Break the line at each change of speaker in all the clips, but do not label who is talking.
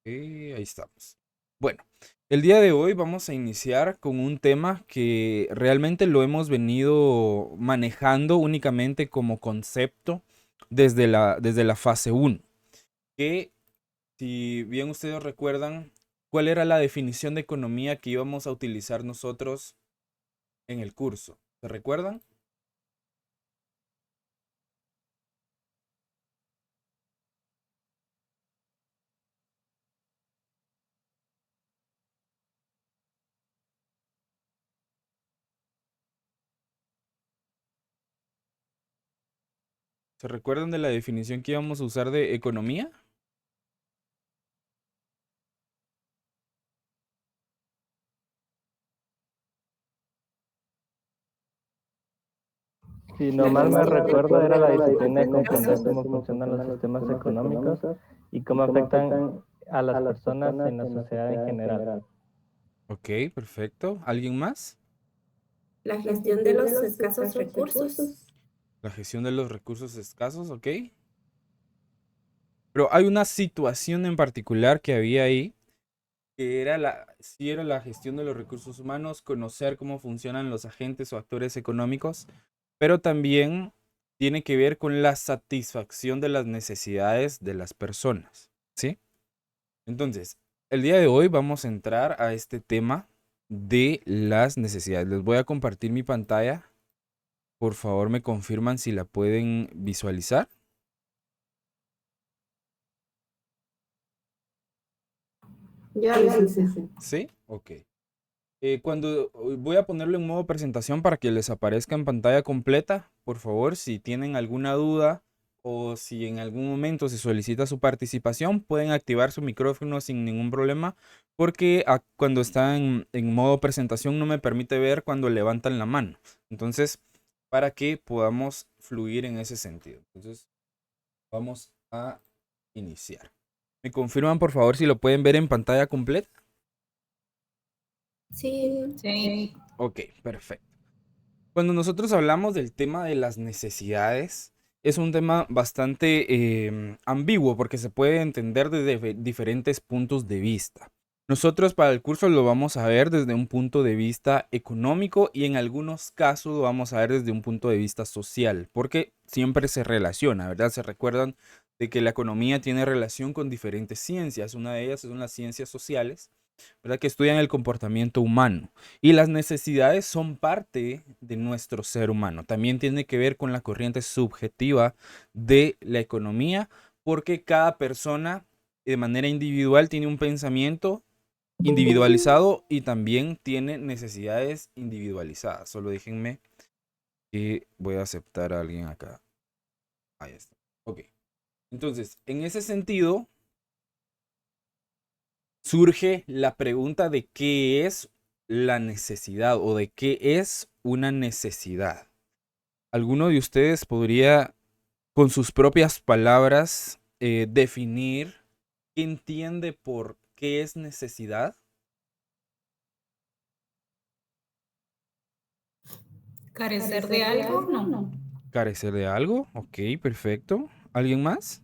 Ahí estamos. Bueno, el día de hoy vamos a iniciar con un tema que realmente lo hemos venido manejando únicamente como concepto desde la fase uno. Que si bien ustedes recuerdan, ¿cuál era la definición de economía que íbamos a utilizar nosotros en el curso? ¿Se recuerdan? ¿Se recuerdan de la definición que íbamos a usar de economía?
Si no
La
mal me
gestión
recuerdo, era la disciplina de
de
comprender
casos.
cómo funcionan los sistemas económicos y cómo afectan a las personas en la sociedad en general.
Ok, perfecto. ¿Alguien más?
La gestión de los escasos recursos.
La gestión de los recursos escasos, ok. Pero hay una situación en particular que había ahí, que sí era la gestión de los recursos humanos, conocer cómo funcionan los agentes o actores económicos, pero también tiene que ver con la satisfacción de las necesidades de las personas, ¿sí? Entonces, el día de hoy vamos a entrar a este tema de las necesidades. Les voy a compartir mi pantalla. Por favor, me confirman si la pueden visualizar.
Ya lo hice.
¿Sí? Ok. Voy a ponerlo en modo presentación para que les aparezca en pantalla completa, por favor, si tienen alguna duda o si en algún momento se solicita su participación, pueden activar su micrófono sin ningún problema, porque cuando está en modo presentación no me permite ver cuando levantan la mano. Entonces, para que podamos fluir en ese sentido. Entonces, vamos a iniciar. ¿Me confirman, por favor, si lo pueden ver en pantalla completa?
Sí.
Sí.
Ok, perfecto. Cuando nosotros hablamos del tema de las necesidades, es un tema bastante ambiguo porque se puede entender desde diferentes puntos de vista. Nosotros para el curso lo vamos a ver desde un punto de vista económico y en algunos casos lo vamos a ver desde un punto de vista social, porque siempre se relaciona, ¿verdad? Se recuerdan de que la economía tiene relación con diferentes ciencias. Una de ellas son las ciencias sociales, ¿verdad? Que estudian el comportamiento humano. Y las necesidades son parte de nuestro ser humano. También tiene que ver con la corriente subjetiva de la economía, porque cada persona de manera individual tiene un pensamiento individualizado y también tiene necesidades individualizadas. Solo déjenme que voy a aceptar a alguien acá. Ahí está. Ok. Entonces, en ese sentido, surge la pregunta de qué es la necesidad o de qué es una necesidad. ¿Alguno de ustedes podría, con sus propias palabras, definir qué entiende por qué es necesidad?
Carecer de algo, no.
¿Carecer de algo? Ok, perfecto. ¿Alguien más?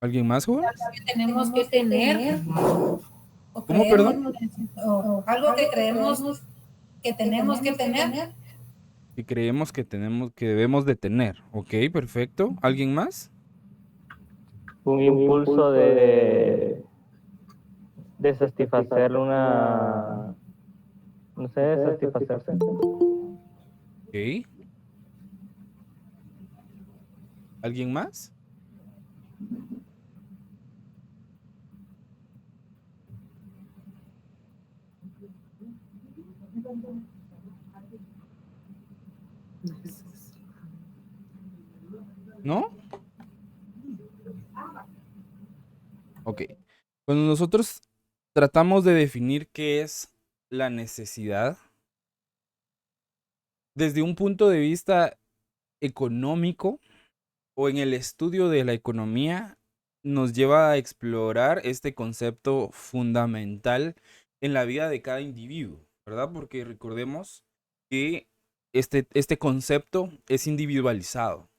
¿Alguien más, jóvenes?
Tenemos que tener o
¿Cómo,
creemos
perdón?
o algo que creemos que tenemos que tener.
Que creemos que debemos de tener. Ok, perfecto. ¿Alguien más?
Un impulso de satisfacer no sé, satisfacerse.
Ok. ¿Alguien más? ¿No? Ok. Cuando nosotros tratamos de definir qué es la necesidad, desde un punto de vista económico o en el estudio de la economía, nos lleva a explorar este concepto fundamental en la vida de cada individuo, ¿verdad? Porque recordemos que este concepto es individualizado.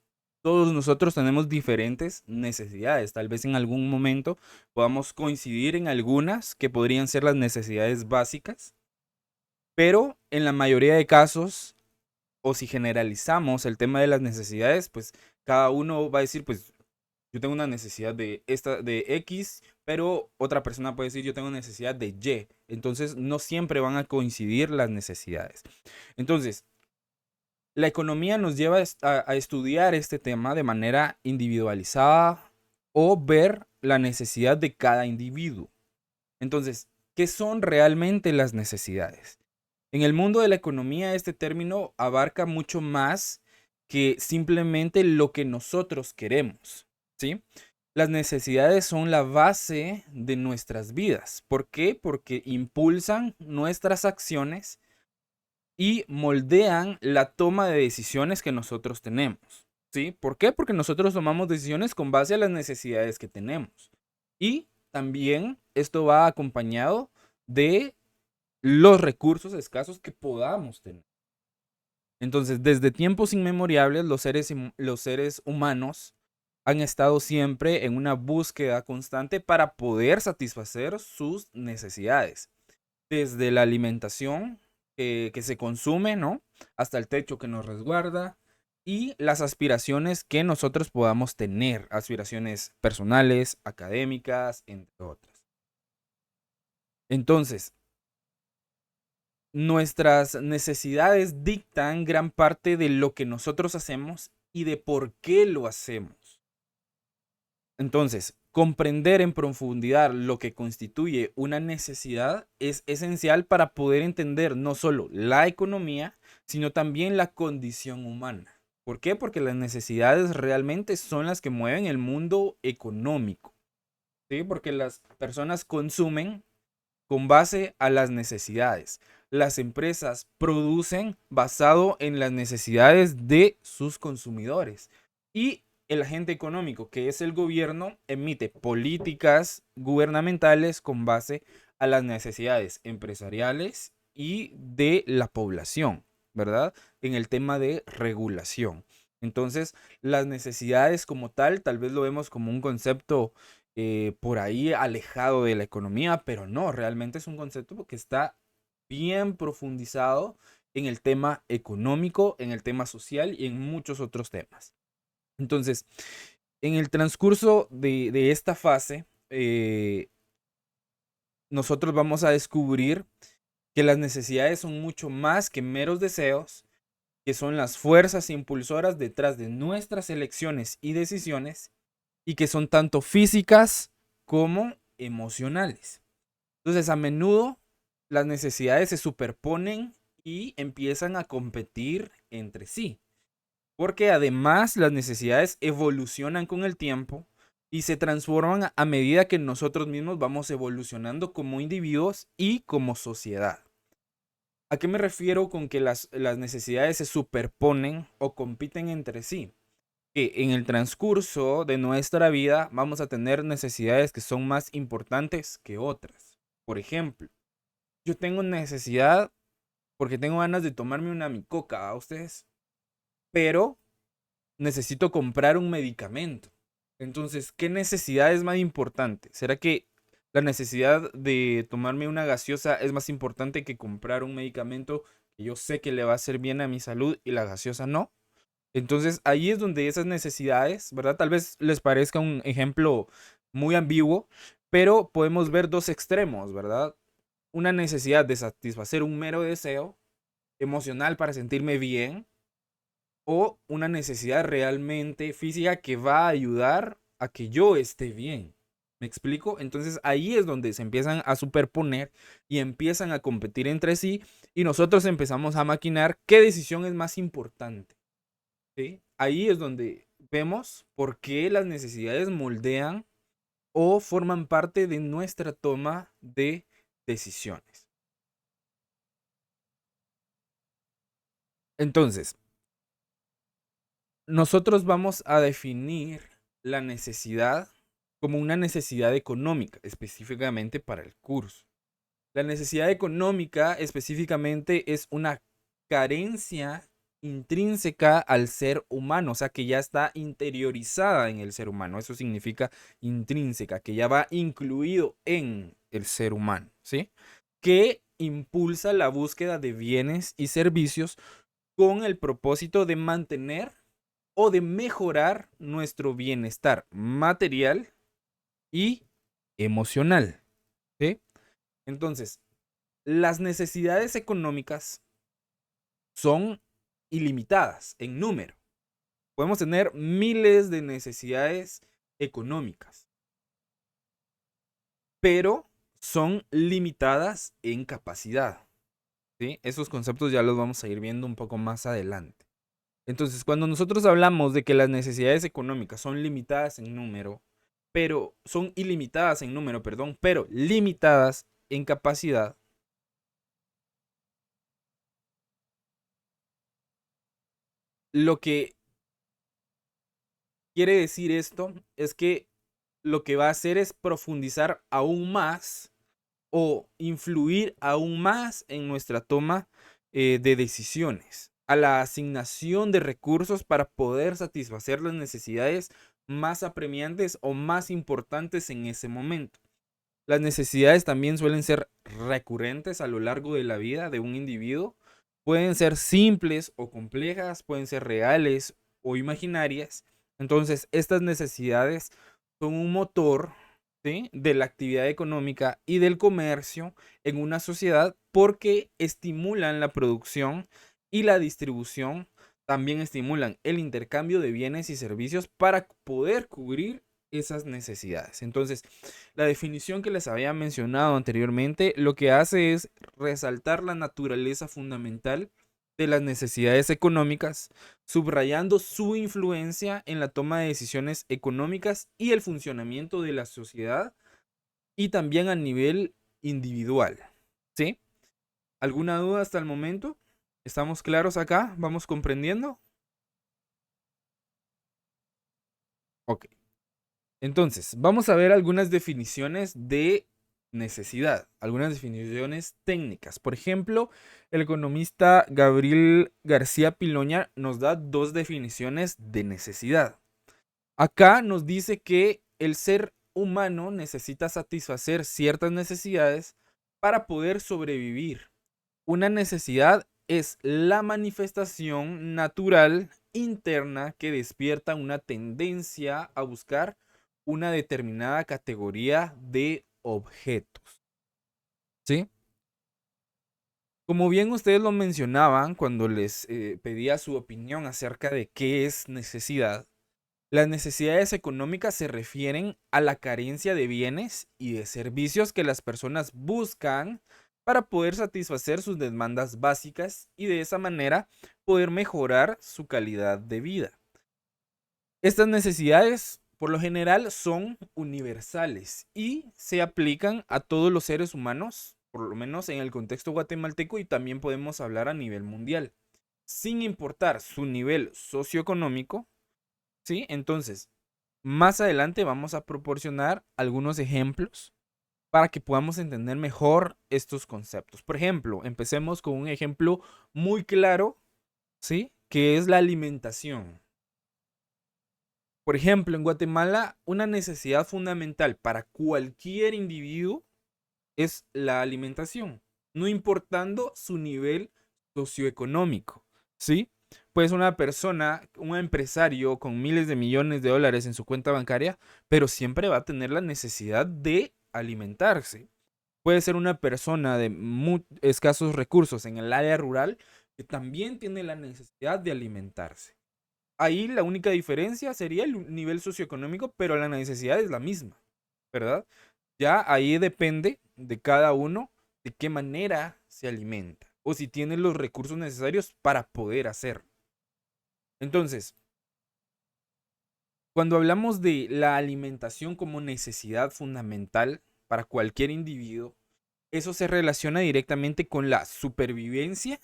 Todos nosotros tenemos diferentes necesidades. Tal vez en algún momento podamos coincidir en algunas que podrían ser las necesidades básicas, pero en la mayoría de casos, o si generalizamos el tema de las necesidades, pues cada uno va a decir, pues yo tengo una necesidad de X, pero otra persona puede decir yo tengo necesidad de Y. Entonces no siempre van a coincidir las necesidades. Entonces, la economía nos lleva a estudiar este tema de manera individualizada o ver la necesidad de cada individuo. Entonces, ¿qué son realmente las necesidades? En el mundo de la economía, este término abarca mucho más que simplemente lo que nosotros queremos, ¿sí? Las necesidades son la base de nuestras vidas. ¿Por qué? Porque impulsan nuestras acciones y moldean la toma de decisiones que nosotros tenemos, ¿sí? ¿Por qué? Porque nosotros tomamos decisiones con base a las necesidades que tenemos. Y también esto va acompañado de los recursos escasos que podamos tener. Entonces, desde tiempos inmemorables, los seres humanos han estado siempre en una búsqueda constante para poder satisfacer sus necesidades. Desde la alimentación que se consume, ¿no? Hasta el techo que nos resguarda y las aspiraciones que nosotros podamos tener, aspiraciones personales, académicas, entre otras. Entonces, nuestras necesidades dictan gran parte de lo que nosotros hacemos y de por qué lo hacemos. Entonces, comprender en profundidad lo que constituye una necesidad es esencial para poder entender no solo la economía, sino también la condición humana. ¿Por qué? Porque las necesidades realmente son las que mueven el mundo económico, ¿sí? Porque las personas consumen con base a las necesidades. Las empresas producen basado en las necesidades de sus consumidores. Y el agente económico, que es el gobierno, emite políticas gubernamentales con base a las necesidades empresariales y de la población, ¿verdad? En el tema de regulación. Entonces, las necesidades como tal vez lo vemos como un concepto por ahí alejado de la economía, pero no, realmente es un concepto que está bien profundizado en el tema económico, en el tema social y en muchos otros temas. Entonces, en el transcurso de esta fase, nosotros vamos a descubrir que las necesidades son mucho más que meros deseos, que son las fuerzas impulsoras detrás de nuestras elecciones y decisiones, y que son tanto físicas como emocionales. Entonces, a menudo las necesidades se superponen y empiezan a competir entre sí. Porque además las necesidades evolucionan con el tiempo y se transforman a medida que nosotros mismos vamos evolucionando como individuos y como sociedad. ¿A qué me refiero con que las necesidades se superponen o compiten entre sí? Que en el transcurso de nuestra vida vamos a tener necesidades que son más importantes que otras. Por ejemplo, yo tengo necesidad porque tengo ganas de tomarme una mi coca, ¿a ustedes? Pero necesito comprar un medicamento. Entonces, ¿qué necesidad es más importante? ¿Será que la necesidad de tomarme una gaseosa es más importante que comprar un medicamento que yo sé que le va a hacer bien a mi salud y la gaseosa no? Entonces, ahí es donde esas necesidades, ¿verdad? Tal vez les parezca un ejemplo muy ambiguo, pero podemos ver dos extremos, ¿verdad? Una necesidad de satisfacer un mero deseo emocional para sentirme bien, o una necesidad realmente física que va a ayudar a que yo esté bien. ¿Me explico? Entonces ahí es donde se empiezan a superponer y empiezan a competir entre sí y nosotros empezamos a maquinar qué decisión es más importante, ¿sí? Ahí es donde vemos por qué las necesidades moldean o forman parte de nuestra toma de decisiones. Entonces, nosotros vamos a definir la necesidad como una necesidad económica, específicamente para el curso. La necesidad económica específicamente es una carencia intrínseca al ser humano, o sea, que ya está interiorizada en el ser humano. Eso significa intrínseca, que ya va incluido en el ser humano, ¿sí? Que impulsa la búsqueda de bienes y servicios con el propósito de mantener o de mejorar nuestro bienestar material y emocional, ¿sí? Entonces, las necesidades económicas son ilimitadas en número. Podemos tener miles de necesidades económicas, pero son limitadas en capacidad, ¿sí? Esos conceptos ya los vamos a ir viendo un poco más adelante. Entonces, cuando nosotros hablamos de que las necesidades económicas son limitadas en número, pero son ilimitadas en número, perdón, pero limitadas en capacidad, lo que quiere decir esto es que lo que va a hacer es profundizar aún más o influir aún más en nuestra toma de decisiones, a la asignación de recursos para poder satisfacer las necesidades más apremiantes o más importantes en ese momento. Las necesidades también suelen ser recurrentes a lo largo de la vida de un individuo. Pueden ser simples o complejas, pueden ser reales o imaginarias. Entonces, estas necesidades son un motor, ¿sí?, de la actividad económica y del comercio en una sociedad porque estimulan la producción y la distribución. También estimulan el intercambio de bienes y servicios para poder cubrir esas necesidades. Entonces, la definición que les había mencionado anteriormente lo que hace es resaltar la naturaleza fundamental de las necesidades económicas, subrayando su influencia en la toma de decisiones económicas y el funcionamiento de la sociedad y también a nivel individual. ¿Sí? ¿Alguna duda hasta el momento? ¿Estamos claros acá? ¿Vamos comprendiendo? Ok. Entonces, vamos a ver algunas definiciones de necesidad, algunas definiciones técnicas. Por ejemplo, el economista Gabriel García Piloña nos da dos definiciones de necesidad. Acá nos dice que el ser humano necesita satisfacer ciertas necesidades para poder sobrevivir. Una necesidad es la manifestación natural interna que despierta una tendencia a buscar una determinada categoría de objetos. ¿Sí? Como bien ustedes lo mencionaban cuando les pedía su opinión acerca de qué es necesidad, las necesidades económicas se refieren a la carencia de bienes y de servicios que las personas buscan para poder satisfacer sus demandas básicas y de esa manera poder mejorar su calidad de vida. Estas necesidades por lo general son universales y se aplican a todos los seres humanos, por lo menos en el contexto guatemalteco, y también podemos hablar a nivel mundial, sin importar su nivel socioeconómico, ¿sí? Entonces, más adelante vamos a proporcionar algunos ejemplos para que podamos entender mejor estos conceptos. Por ejemplo, empecemos con un ejemplo muy claro, ¿sí?, que es la alimentación. Por ejemplo, en Guatemala, una necesidad fundamental para cualquier individuo es la alimentación, no importando su nivel socioeconómico, ¿sí? Pues una persona, un empresario con miles de millones de dólares en su cuenta bancaria, pero siempre va a tener la necesidad de alimentarse. Puede ser una persona de muy escasos recursos en el área rural que también tiene la necesidad de alimentarse. Ahí la única diferencia sería el nivel socioeconómico, pero la necesidad es la misma, ¿verdad? Ya ahí depende de cada uno de qué manera se alimenta o si tiene los recursos necesarios para poder hacerlo. Entonces, cuando hablamos de la alimentación como necesidad fundamental para cualquier individuo, eso se relaciona directamente con la supervivencia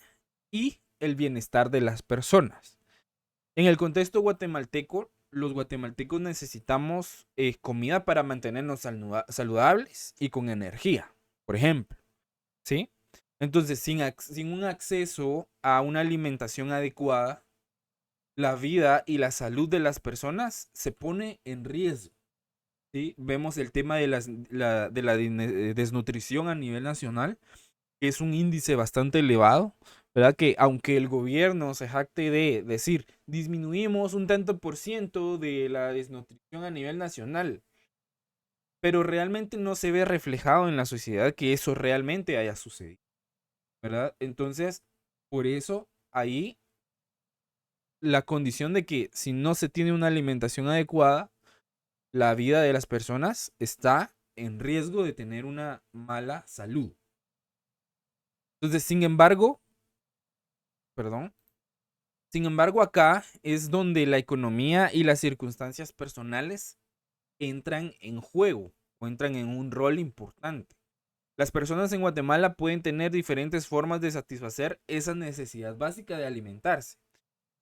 y el bienestar de las personas. En el contexto guatemalteco, los guatemaltecos necesitamos comida para mantenernos saludables y con energía, por ejemplo. ¿sí? Entonces, sin un acceso a una alimentación adecuada, la vida y la salud de las personas se pone en riesgo, ¿sí? Vemos el tema de la desnutrición a nivel nacional, que es un índice bastante elevado, ¿verdad? Que aunque el gobierno se jacte de decir, disminuimos un tanto por ciento de la desnutrición a nivel nacional, pero realmente no se ve reflejado en la sociedad que eso realmente haya sucedido, ¿verdad? Entonces, por eso ahí la condición de que si no se tiene una alimentación adecuada, la vida de las personas está en riesgo de tener una mala salud. Entonces, perdón, sin embargo, acá es donde la economía y las circunstancias personales entran en juego o entran en un rol importante. Las personas en Guatemala pueden tener diferentes formas de satisfacer esa necesidad básica de alimentarse.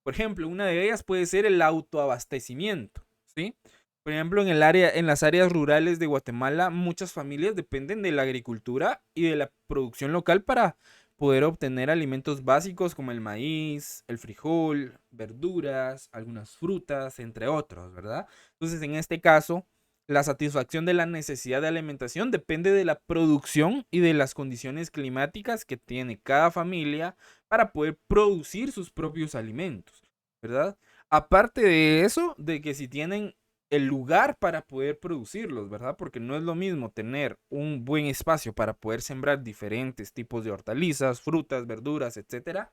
Por ejemplo, una de ellas puede ser el autoabastecimiento, ¿sí? Por ejemplo, en las áreas rurales de Guatemala, muchas familias dependen de la agricultura y de la producción local para poder obtener alimentos básicos como el maíz, el frijol, verduras, algunas frutas, entre otros, ¿verdad? Entonces, en este caso, la satisfacción de la necesidad de alimentación depende de la producción y de las condiciones climáticas que tiene cada familia para poder producir sus propios alimentos, ¿verdad? Aparte de eso, de que si tienen el lugar para poder producirlos, ¿verdad? Porque no es lo mismo tener un buen espacio para poder sembrar diferentes tipos de hortalizas, frutas, verduras, etcétera,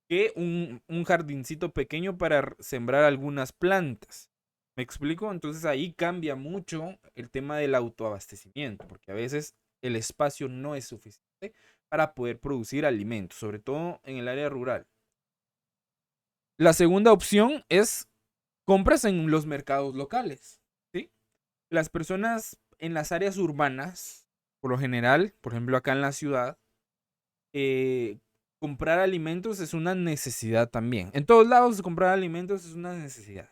que un jardincito pequeño para sembrar algunas plantas. ¿Me explico? Entonces ahí cambia mucho el tema del autoabastecimiento, porque a veces el espacio no es suficiente para poder producir alimentos, sobre todo en el área rural. La segunda opción es compras en los mercados locales, ¿sí? Las personas en las áreas urbanas, por lo general, por ejemplo acá en la ciudad, eh, comprar alimentos es una necesidad también. En todos lados comprar alimentos es una necesidad.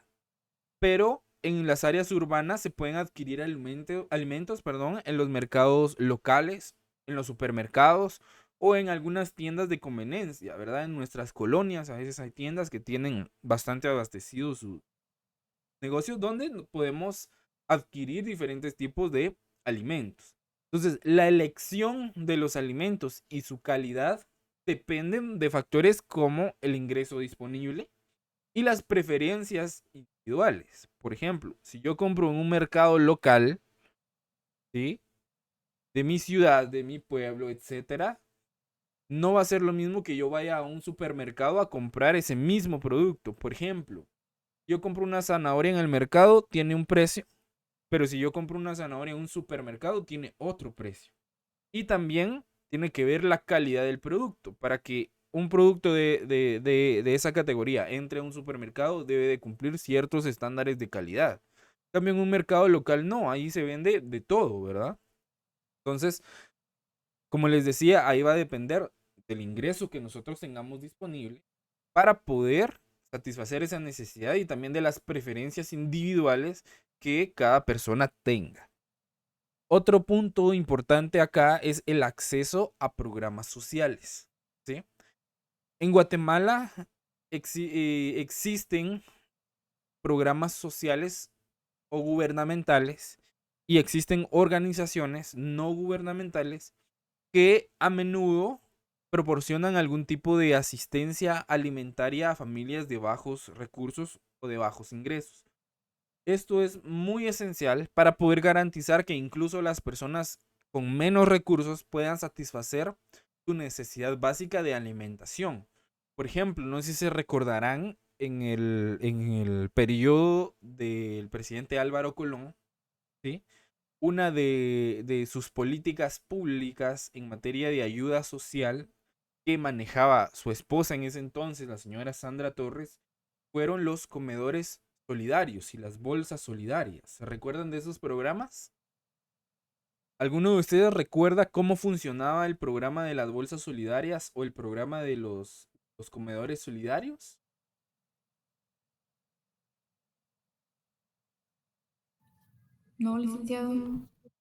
Pero en las áreas urbanas se pueden adquirir alimentos, perdón, en los mercados locales, en los supermercados o en algunas tiendas de conveniencia, ¿verdad? En nuestras colonias a veces hay tiendas que tienen bastante abastecidos sus negocios donde podemos adquirir diferentes tipos de alimentos. Entonces, la elección de los alimentos y su calidad dependen de factores como el ingreso disponible y las preferencias individuales. Por ejemplo, si yo compro en un mercado local, ¿sí? De mi ciudad, de mi pueblo, etcétera, no va a ser lo mismo que yo vaya a un supermercado a comprar ese mismo producto. Por ejemplo, yo compro una zanahoria en el mercado, tiene un precio, pero si yo compro una zanahoria en un supermercado, tiene otro precio. Y también tiene que ver la calidad del producto. Para que un producto de esa categoría entre a un supermercado, debe de cumplir ciertos estándares de calidad. También un mercado local no, ahí se vende de todo, ¿verdad? Entonces, como les decía, ahí va a depender del ingreso que nosotros tengamos disponible para poder satisfacer esa necesidad y también de las preferencias individuales que cada persona tenga. Otro punto importante acá es el acceso a programas sociales, ¿sí? En Guatemala existen programas sociales o gubernamentales y existen organizaciones no gubernamentales que a menudo proporcionan algún tipo de asistencia alimentaria a familias de bajos recursos o de bajos ingresos. Esto es muy esencial para poder garantizar que incluso las personas con menos recursos puedan satisfacer su necesidad básica de alimentación. Por ejemplo, no sé si se recordarán en el periodo del presidente Álvaro Colón, ¿sí? Una de sus políticas públicas en materia de ayuda social que manejaba su esposa en ese entonces, la señora Sandra Torres, fueron los comedores solidarios y las bolsas solidarias. ¿Se recuerdan de esos programas? ¿Alguno de ustedes recuerda cómo funcionaba el programa de las bolsas solidarias o el programa de los comedores solidarios?
No, licenciado.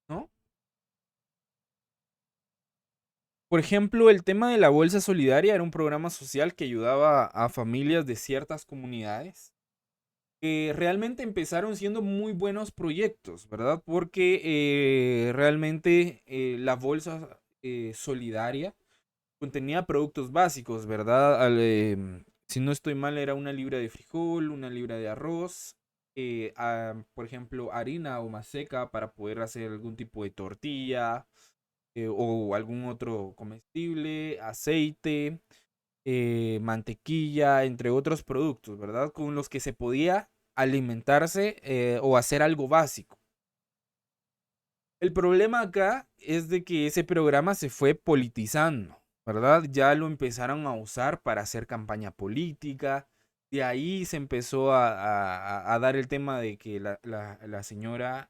¿No? Por ejemplo, el tema de la bolsa solidaria era un programa social que ayudaba a familias de ciertas comunidades que realmente empezaron siendo muy buenos proyectos, ¿verdad? Porque realmente la bolsa solidaria contenía productos básicos, ¿verdad? Si no estoy mal, era una libra de frijol, una libra de arroz, por ejemplo, harina o maseca para poder hacer algún tipo de tortilla o algún otro comestible, aceite, mantequilla, entre otros productos, ¿verdad? Con los que se podía alimentarse o hacer algo básico. El problema acá es de que ese programa se fue politizando, ¿verdad? Ya lo empezaron a usar para hacer campaña política. De ahí se empezó a dar el tema de que la señora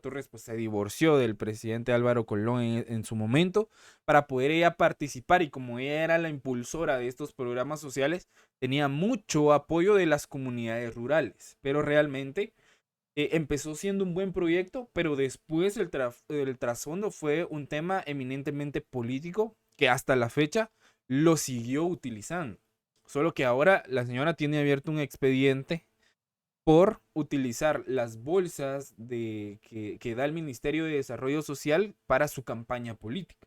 Torres pues, se divorció del presidente Álvaro Colón en su momento para poder ella participar, y como ella era la impulsora de estos programas sociales, tenía mucho apoyo de las comunidades rurales, pero realmente empezó siendo un buen proyecto, pero después el trasfondo fue un tema eminentemente político que hasta la fecha lo siguió utilizando. Solo que ahora la señora tiene abierto un expediente por utilizar las bolsas que da el Ministerio de Desarrollo Social para su campaña política,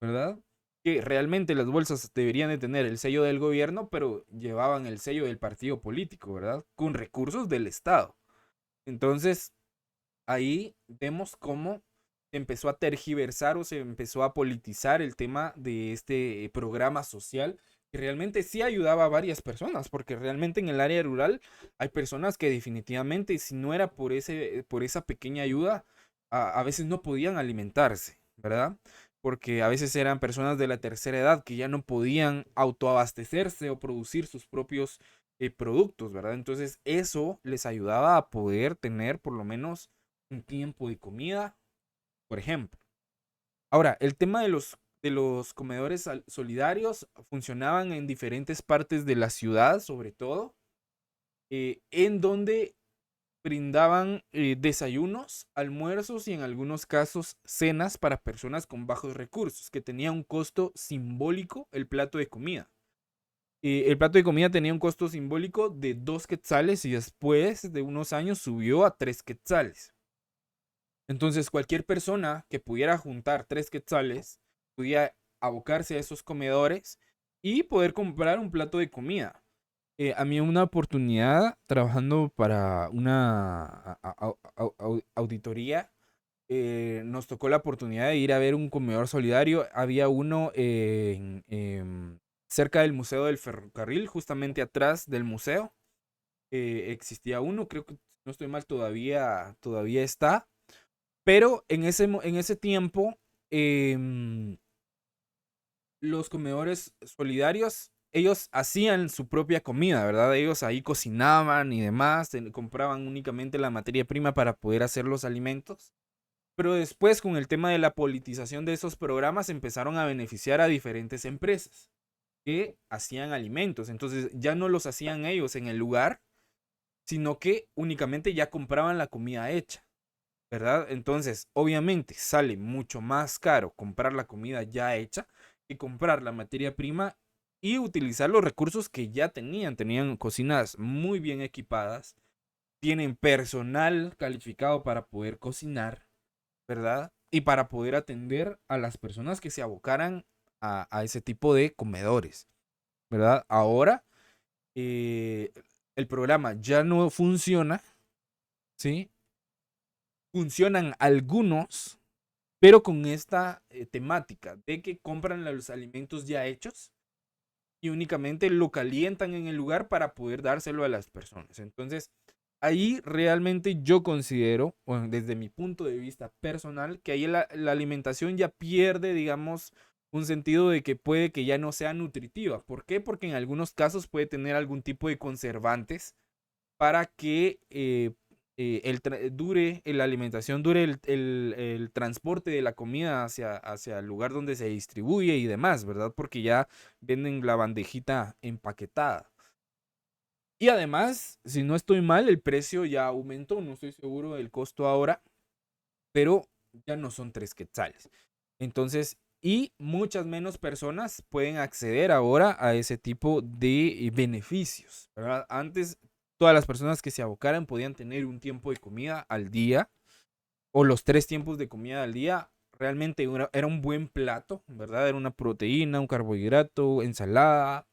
¿verdad? Que realmente las bolsas deberían de tener el sello del gobierno, pero llevaban el sello del partido político, ¿verdad? Con recursos del Estado. Entonces, ahí vemos cómo se empezó a tergiversar o se empezó a politizar el tema de este programa social que realmente sí ayudaba a varias personas, porque realmente en el área rural hay personas que definitivamente, si no era por esa pequeña ayuda, a veces no podían alimentarse, ¿verdad? Porque a veces eran personas de la tercera edad que ya no podían autoabastecerse o producir sus propios productos, ¿verdad? Entonces eso les ayudaba a poder tener por lo menos un tiempo de comida, por ejemplo. Ahora, el tema de los comedores solidarios funcionaban en diferentes partes de la ciudad, sobre todo, en donde brindaban desayunos, almuerzos y en algunos casos cenas para personas con bajos recursos, que tenía un costo simbólico el plato de comida. El plato de comida tenía un costo simbólico de 2 quetzales y después de unos años subió a 3 quetzales. Entonces cualquier persona que pudiera juntar 3 quetzales podía abocarse a esos comedores y poder comprar un plato de comida. A mí una oportunidad trabajando para una auditoría, nos tocó la oportunidad de ir a ver un comedor solidario. Había uno cerca del Museo del Ferrocarril, justamente atrás del museo. Existía uno, creo que si no estoy mal, todavía está. Pero en ese tiempo, los comedores solidarios, ellos hacían su propia comida, ¿verdad? Ellos ahí cocinaban y demás, compraban únicamente la materia prima para poder hacer los alimentos. Pero después, con el tema de la politización de esos programas, empezaron a beneficiar a diferentes empresas que hacían alimentos. Entonces ya no los hacían ellos en el lugar, sino que únicamente ya compraban la comida hecha, ¿verdad? Entonces, obviamente sale mucho más caro comprar la comida ya hecha que comprar la materia prima y utilizar los recursos que ya tenían. Tenían cocinas muy bien equipadas, tienen personal calificado para poder cocinar, ¿verdad? Y para poder atender a las personas que se abocaran a ese tipo de comedores, ¿verdad? Ahora el programa ya no funciona, ¿sí? Funcionan algunos, pero con esta temática de que compran los alimentos ya hechos y únicamente lo calientan en el lugar para poder dárselo a las personas. Entonces, ahí realmente yo considero, bueno, desde mi punto de vista personal, que ahí la alimentación ya pierde, digamos, un sentido de que puede que ya no sea nutritiva. ¿Por qué? Porque en algunos casos puede tener algún tipo de conservantes para que la alimentación dure el transporte de la comida hacia el lugar donde se distribuye y demás, ¿verdad? Porque ya venden la bandejita empaquetada. Y además, si no estoy mal, el precio ya aumentó, no estoy seguro del costo ahora, pero ya no son 3 quetzales. Entonces, y muchas menos personas pueden acceder ahora a ese tipo de beneficios, ¿verdad? Antes, todas las personas que se abocaran podían tener un tiempo de comida al día o los 3 tiempos de comida al día. Realmente era un buen plato, ¿verdad? Era una proteína, un carbohidrato, ensalada,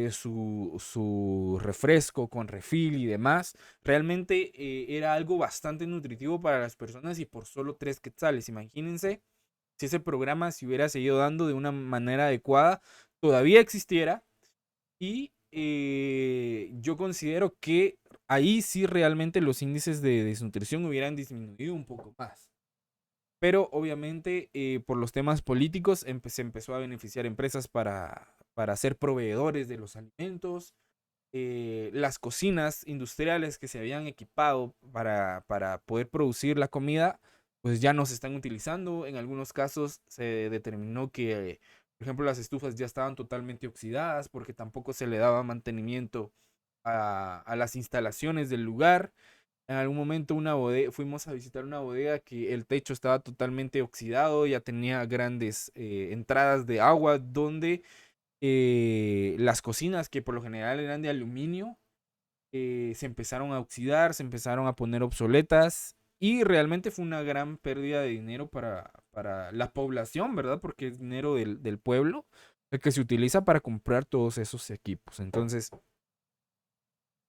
su refresco con refil y demás. Realmente era algo bastante nutritivo para las personas y por solo 3 quetzales. Imagínense si ese programa se hubiera seguido dando de una manera adecuada, todavía existiera y yo considero que ahí sí realmente los índices de desnutrición hubieran disminuido un poco más. Pero obviamente por los temas políticos se empezó a beneficiar empresas para ser proveedores de los alimentos. Las cocinas industriales que se habían equipado para poder producir la comida, pues ya no se están utilizando. En algunos casos se determinó que, por ejemplo, las estufas ya estaban totalmente oxidadas porque tampoco se le daba mantenimiento a las instalaciones del lugar. En algún momento fuimos a visitar una bodega que el techo estaba totalmente oxidado, ya tenía grandes entradas de agua donde las cocinas, que por lo general eran de aluminio, se empezaron a oxidar, se empezaron a poner obsoletas y realmente fue una gran pérdida de dinero para la población, ¿verdad? Porque es dinero del pueblo el que se utiliza para comprar todos esos equipos. Entonces,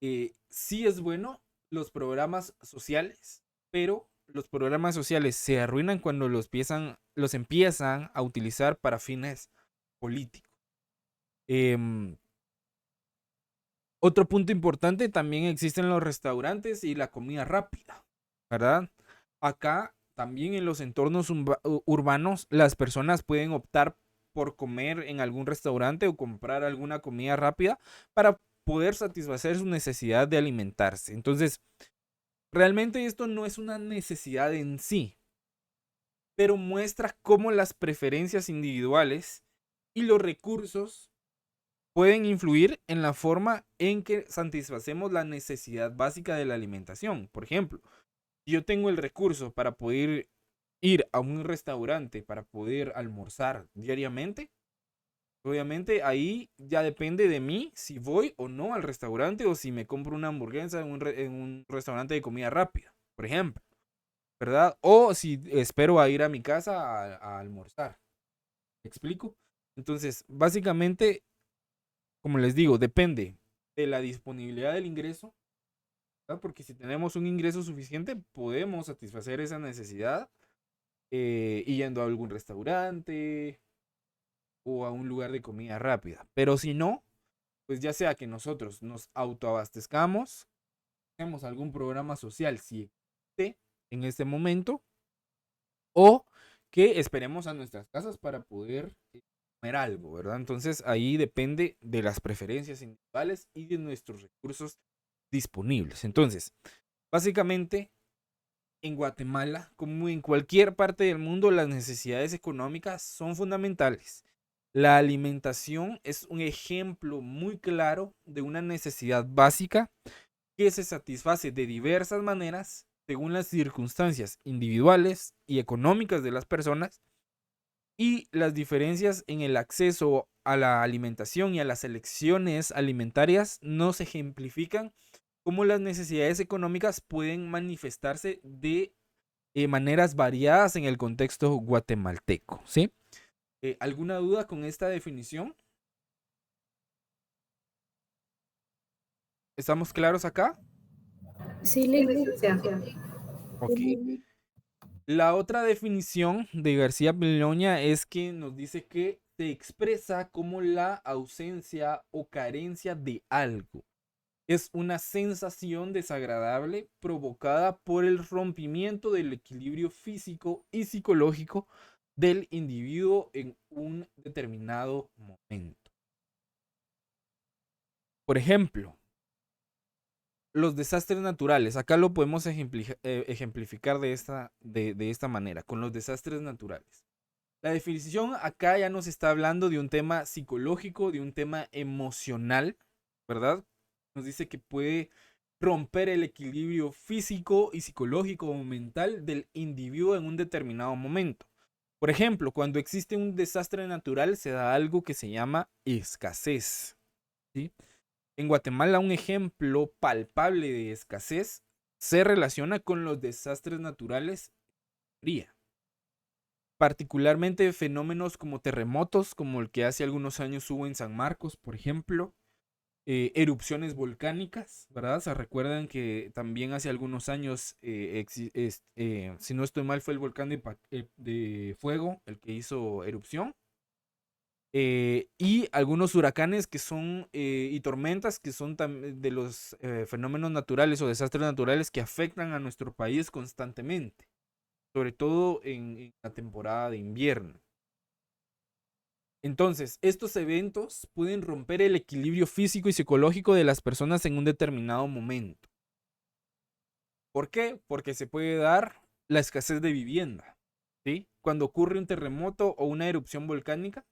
sí es bueno los programas sociales, pero los programas sociales se arruinan cuando los empiezan a utilizar para fines políticos. Otro punto importante, también existen los restaurantes y la comida rápida, ¿verdad? Acá también en los entornos urbanos las personas pueden optar por comer en algún restaurante o comprar alguna comida rápida para poder satisfacer su necesidad de alimentarse. Entonces, realmente esto no es una necesidad en sí, pero muestra cómo las preferencias individuales y los recursos pueden influir en la forma en que satisfacemos la necesidad básica de la alimentación. Por ejemplo, si yo tengo el recurso para poder ir a un restaurante para poder almorzar diariamente, obviamente ahí ya depende de mí si voy o no al restaurante o si me compro una hamburguesa en un restaurante de comida rápida, por ejemplo, ¿verdad? O si espero a ir a mi casa a almorzar. ¿Me explico? Entonces, básicamente, como les digo, depende de la disponibilidad del ingreso, ¿verdad? Porque si tenemos un ingreso suficiente, podemos satisfacer esa necesidad yendo a algún restaurante o a un lugar de comida rápida. Pero si no, pues ya sea que nosotros nos autoabastezcamos, tenemos algún programa social, si existe en este momento, o que esperemos a nuestras casas para poder comer algo, ¿verdad? Entonces ahí depende de las preferencias individuales y de nuestros recursos disponibles. Entonces, básicamente, en Guatemala, como en cualquier parte del mundo, las necesidades económicas son fundamentales. La alimentación es un ejemplo muy claro de una necesidad básica que se satisface de diversas maneras según las circunstancias individuales y económicas de las personas, y las diferencias en el acceso a la alimentación y a las elecciones alimentarias nos ejemplifican cómo las necesidades económicas pueden manifestarse de maneras variadas en el contexto guatemalteco, ¿sí? ¿Alguna duda con esta definición? ¿Estamos claros acá?
Sí,
Sí, licenciado.
Ok. La otra definición de García Beloña es que nos dice que se expresa como la ausencia o carencia de algo. Es una sensación desagradable provocada por el rompimiento del equilibrio físico y psicológico del individuo en un determinado momento. Por ejemplo, los desastres naturales. Acá lo podemos ejemplificar de esta manera, con los desastres naturales. La definición acá ya nos está hablando de un tema psicológico, de un tema emocional, ¿verdad? Nos dice que puede romper el equilibrio físico y psicológico o mental del individuo en un determinado momento. Por ejemplo, cuando existe un desastre natural se da algo que se llama escasez, ¿sí? En Guatemala un ejemplo palpable de escasez se relaciona con los desastres naturales fría. Particularmente fenómenos como terremotos, como el que hace algunos años hubo en San Marcos, por ejemplo, erupciones volcánicas, ¿verdad? Se recuerdan que también hace algunos años, si no estoy mal, fue el volcán de Fuego el que hizo erupción. Y algunos huracanes que son, y tormentas que son de los fenómenos naturales o desastres naturales que afectan a nuestro país constantemente, sobre todo en la temporada de invierno. Entonces, estos eventos pueden romper el equilibrio físico y psicológico de las personas en un determinado momento. ¿Por qué? Porque se puede dar la escasez de vivienda, ¿sí? Cuando ocurre un terremoto o una erupción volcánica,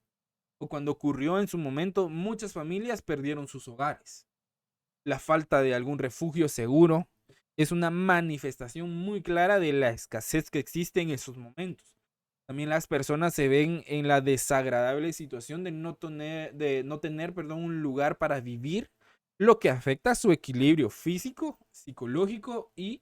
o cuando ocurrió en su momento, muchas familias perdieron sus hogares. La falta de algún refugio seguro es una manifestación muy clara de la escasez que existe en esos momentos. También las personas se ven en la desagradable situación de no tener, un lugar para vivir, lo que afecta a su equilibrio físico, psicológico y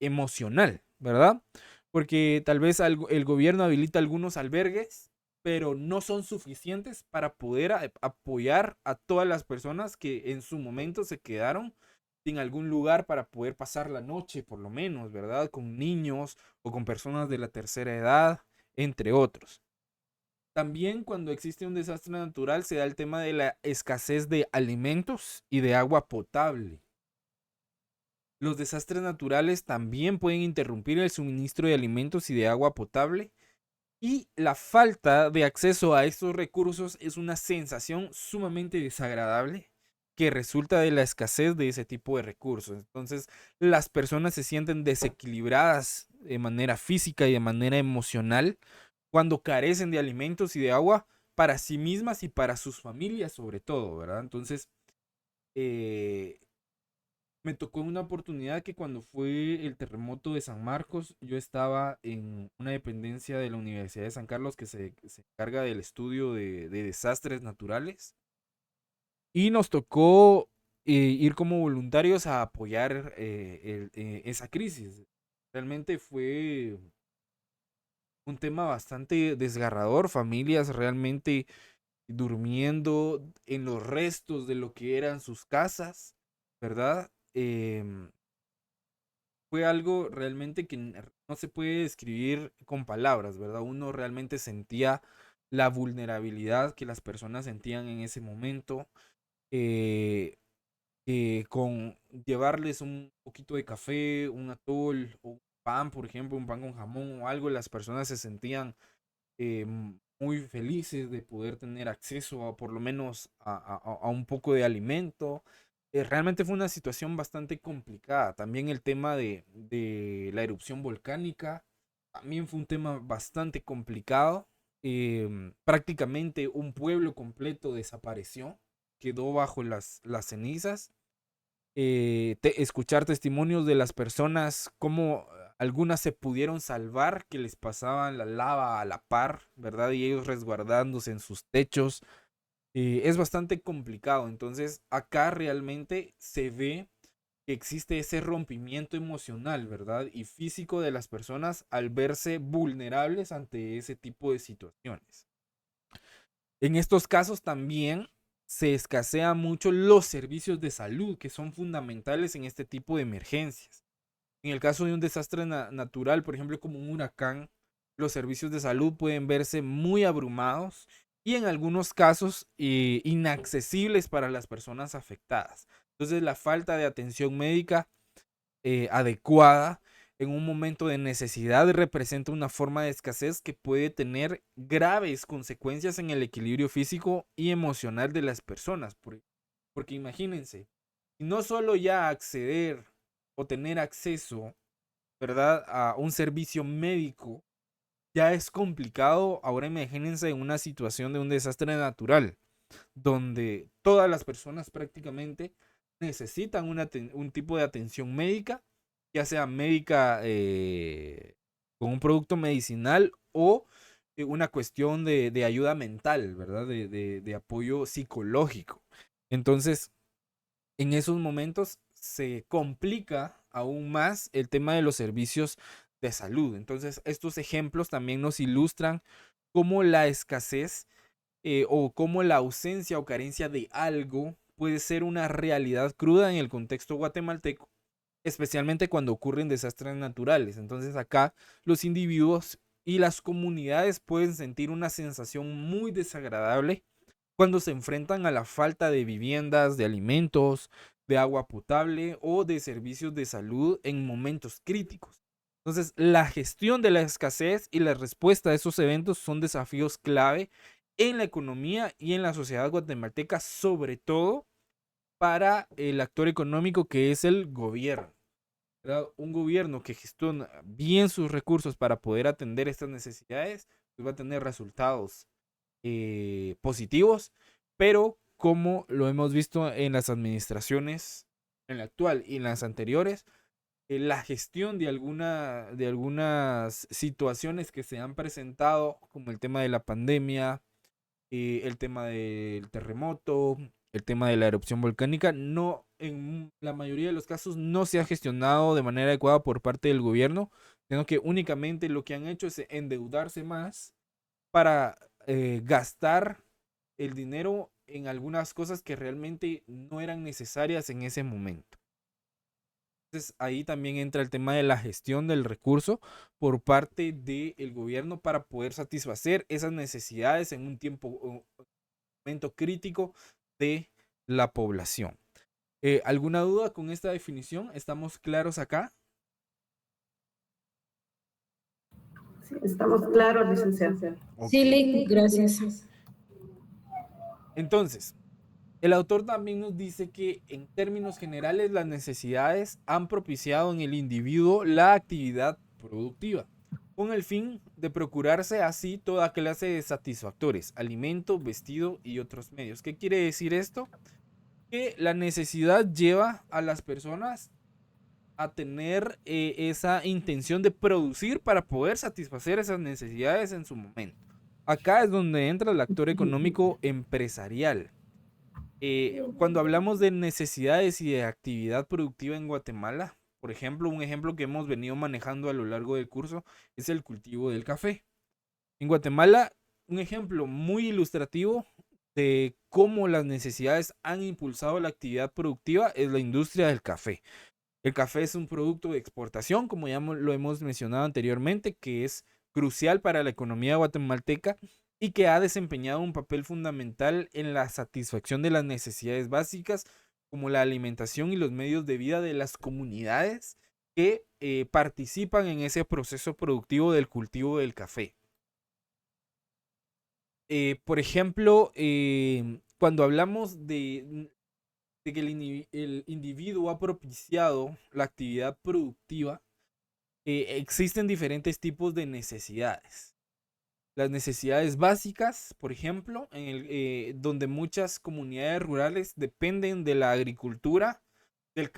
emocional, ¿verdad? Porque tal vez el gobierno habilita algunos albergues, pero no son suficientes para poder apoyar a todas las personas que en su momento se quedaron sin algún lugar para poder pasar la noche, por lo menos, ¿verdad? Con niños o con personas de la tercera edad, entre otros. También cuando existe un desastre natural se da el tema de la escasez de alimentos y de agua potable. Los desastres naturales también pueden interrumpir el suministro de alimentos y de agua potable, y la falta de acceso a estos recursos es una sensación sumamente desagradable que resulta de la escasez de ese tipo de recursos. Entonces, las personas se sienten desequilibradas de manera física y de manera emocional cuando carecen de alimentos y de agua para sí mismas y para sus familias sobre todo, ¿verdad? Entonces, eh, me tocó una oportunidad que cuando fue el terremoto de San Marcos, yo estaba en una dependencia de la Universidad de San Carlos que se encarga del estudio de desastres naturales, y nos tocó ir como voluntarios a apoyar esa crisis. Realmente fue un tema bastante desgarrador, familias realmente durmiendo en los restos de lo que eran sus casas, ¿verdad? Fue algo realmente que no se puede describir con palabras, ¿verdad? Uno realmente sentía la vulnerabilidad que las personas sentían en ese momento, eh, con llevarles un poquito de café, un atol o un pan, por ejemplo, un pan con jamón o algo, las personas se sentían muy felices de poder tener acceso a por lo menos a un poco de alimento. Realmente fue una situación bastante complicada. También el tema de la erupción volcánica también fue un tema bastante complicado. Prácticamente un pueblo completo desapareció, quedó bajo las cenizas. Escuchar testimonios de las personas, cómo algunas se pudieron salvar, que les pasaban la lava a la par, ¿verdad? Y ellos resguardándose en sus techos. Es bastante complicado. Entonces, acá realmente se ve que existe ese rompimiento emocional, ¿verdad? Y físico de las personas al verse vulnerables ante ese tipo de situaciones. En estos casos también se escasean mucho los servicios de salud que son fundamentales en este tipo de emergencias. En el caso de un desastre natural, por ejemplo, como un huracán, los servicios de salud pueden verse muy abrumados y en algunos casos inaccesibles para las personas afectadas. Entonces, la falta de atención médica adecuada en un momento de necesidad representa una forma de escasez que puede tener graves consecuencias en el equilibrio físico y emocional de las personas. Porque imagínense, no solo ya acceder o tener acceso, ¿verdad?, a un servicio médico ya es complicado. Ahora imagínense en una situación de un desastre natural, donde todas las personas prácticamente necesitan un tipo de atención médica, ya sea médica con un producto medicinal o una cuestión de ayuda mental, ¿verdad? De apoyo psicológico. Entonces, en esos momentos se complica aún más el tema de los servicios de salud. Entonces, estos ejemplos también nos ilustran cómo la escasez o cómo la ausencia o carencia de algo puede ser una realidad cruda en el contexto guatemalteco, especialmente cuando ocurren desastres naturales. Entonces acá los individuos y las comunidades pueden sentir una sensación muy desagradable cuando se enfrentan a la falta de viviendas, de alimentos, de agua potable o de servicios de salud en momentos críticos. Entonces, la gestión de la escasez y la respuesta a esos eventos son desafíos clave en la economía y en la sociedad guatemalteca, sobre todo para el actor económico que es el gobierno, ¿verdad? Un gobierno que gestiona bien sus recursos para poder atender estas necesidades, pues va a tener resultados positivos, pero como lo hemos visto en las administraciones, en la actual y en las anteriores, la gestión de algunas situaciones que se han presentado, como el tema de la pandemia, el tema del terremoto, el tema de la erupción volcánica, no, en la mayoría de los casos no se ha gestionado de manera adecuada por parte del gobierno, sino que únicamente lo que han hecho es endeudarse más para gastar el dinero en algunas cosas que realmente no eran necesarias en ese momento. Entonces ahí también entra el tema de la gestión del recurso por parte del gobierno para poder satisfacer esas necesidades en un momento crítico de la población. ¿Alguna duda con esta definición? ¿Estamos claros acá?
Sí, estamos claros, licenciado.
Ok.
Sí, Lick, gracias.
Entonces, el autor también nos dice que en términos generales las necesidades han propiciado en el individuo la actividad productiva, con el fin de procurarse así toda clase de satisfactores, alimento, vestido y otros medios. ¿Qué quiere decir esto? Que la necesidad lleva a las personas a tener esa intención de producir para poder satisfacer esas necesidades en su momento. Acá es donde entra el actor económico empresarial. Cuando hablamos de necesidades y de actividad productiva en Guatemala, por ejemplo, un ejemplo que hemos venido manejando a lo largo del curso es el cultivo del café. En Guatemala, un ejemplo muy ilustrativo de cómo las necesidades han impulsado la actividad productiva es la industria del café. El café es un producto de exportación, como ya lo hemos mencionado anteriormente, que es crucial para la economía guatemalteca y que ha desempeñado un papel fundamental en la satisfacción de las necesidades básicas, como la alimentación y los medios de vida de las comunidades que participan en ese proceso productivo del cultivo del café. Por ejemplo, cuando hablamos de que el individuo ha propiciado la actividad productiva, existen diferentes tipos de necesidades. Las necesidades básicas, por ejemplo, donde muchas comunidades rurales dependen de la agricultura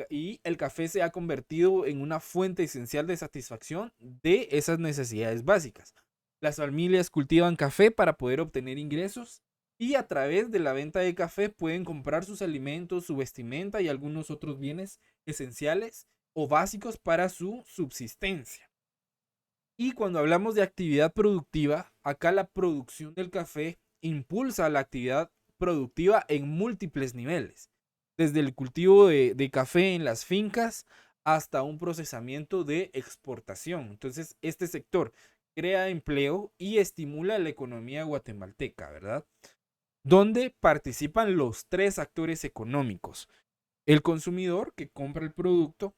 y el café se ha convertido en una fuente esencial de satisfacción de esas necesidades básicas. Las familias cultivan café para poder obtener ingresos y a través de la venta de café pueden comprar sus alimentos, su vestimenta y algunos otros bienes esenciales o básicos para su subsistencia. Y cuando hablamos de actividad productiva, acá la producción del café impulsa la actividad productiva en múltiples niveles, desde el cultivo de café en las fincas hasta un procesamiento de exportación. Entonces, este sector crea empleo y estimula la economía guatemalteca, ¿verdad? Donde participan los tres actores económicos: el consumidor que compra el producto,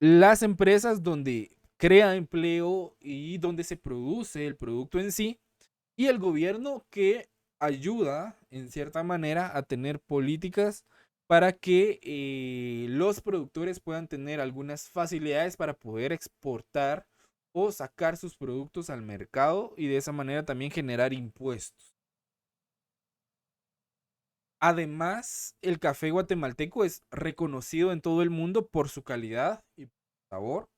las empresas donde crea empleo y donde se produce el producto en sí, y el gobierno que ayuda en cierta manera a tener políticas para que los productores puedan tener algunas facilidades para poder exportar o sacar sus productos al mercado y de esa manera también generar impuestos. Además, el café guatemalteco es reconocido en todo el mundo por su calidad y sabor.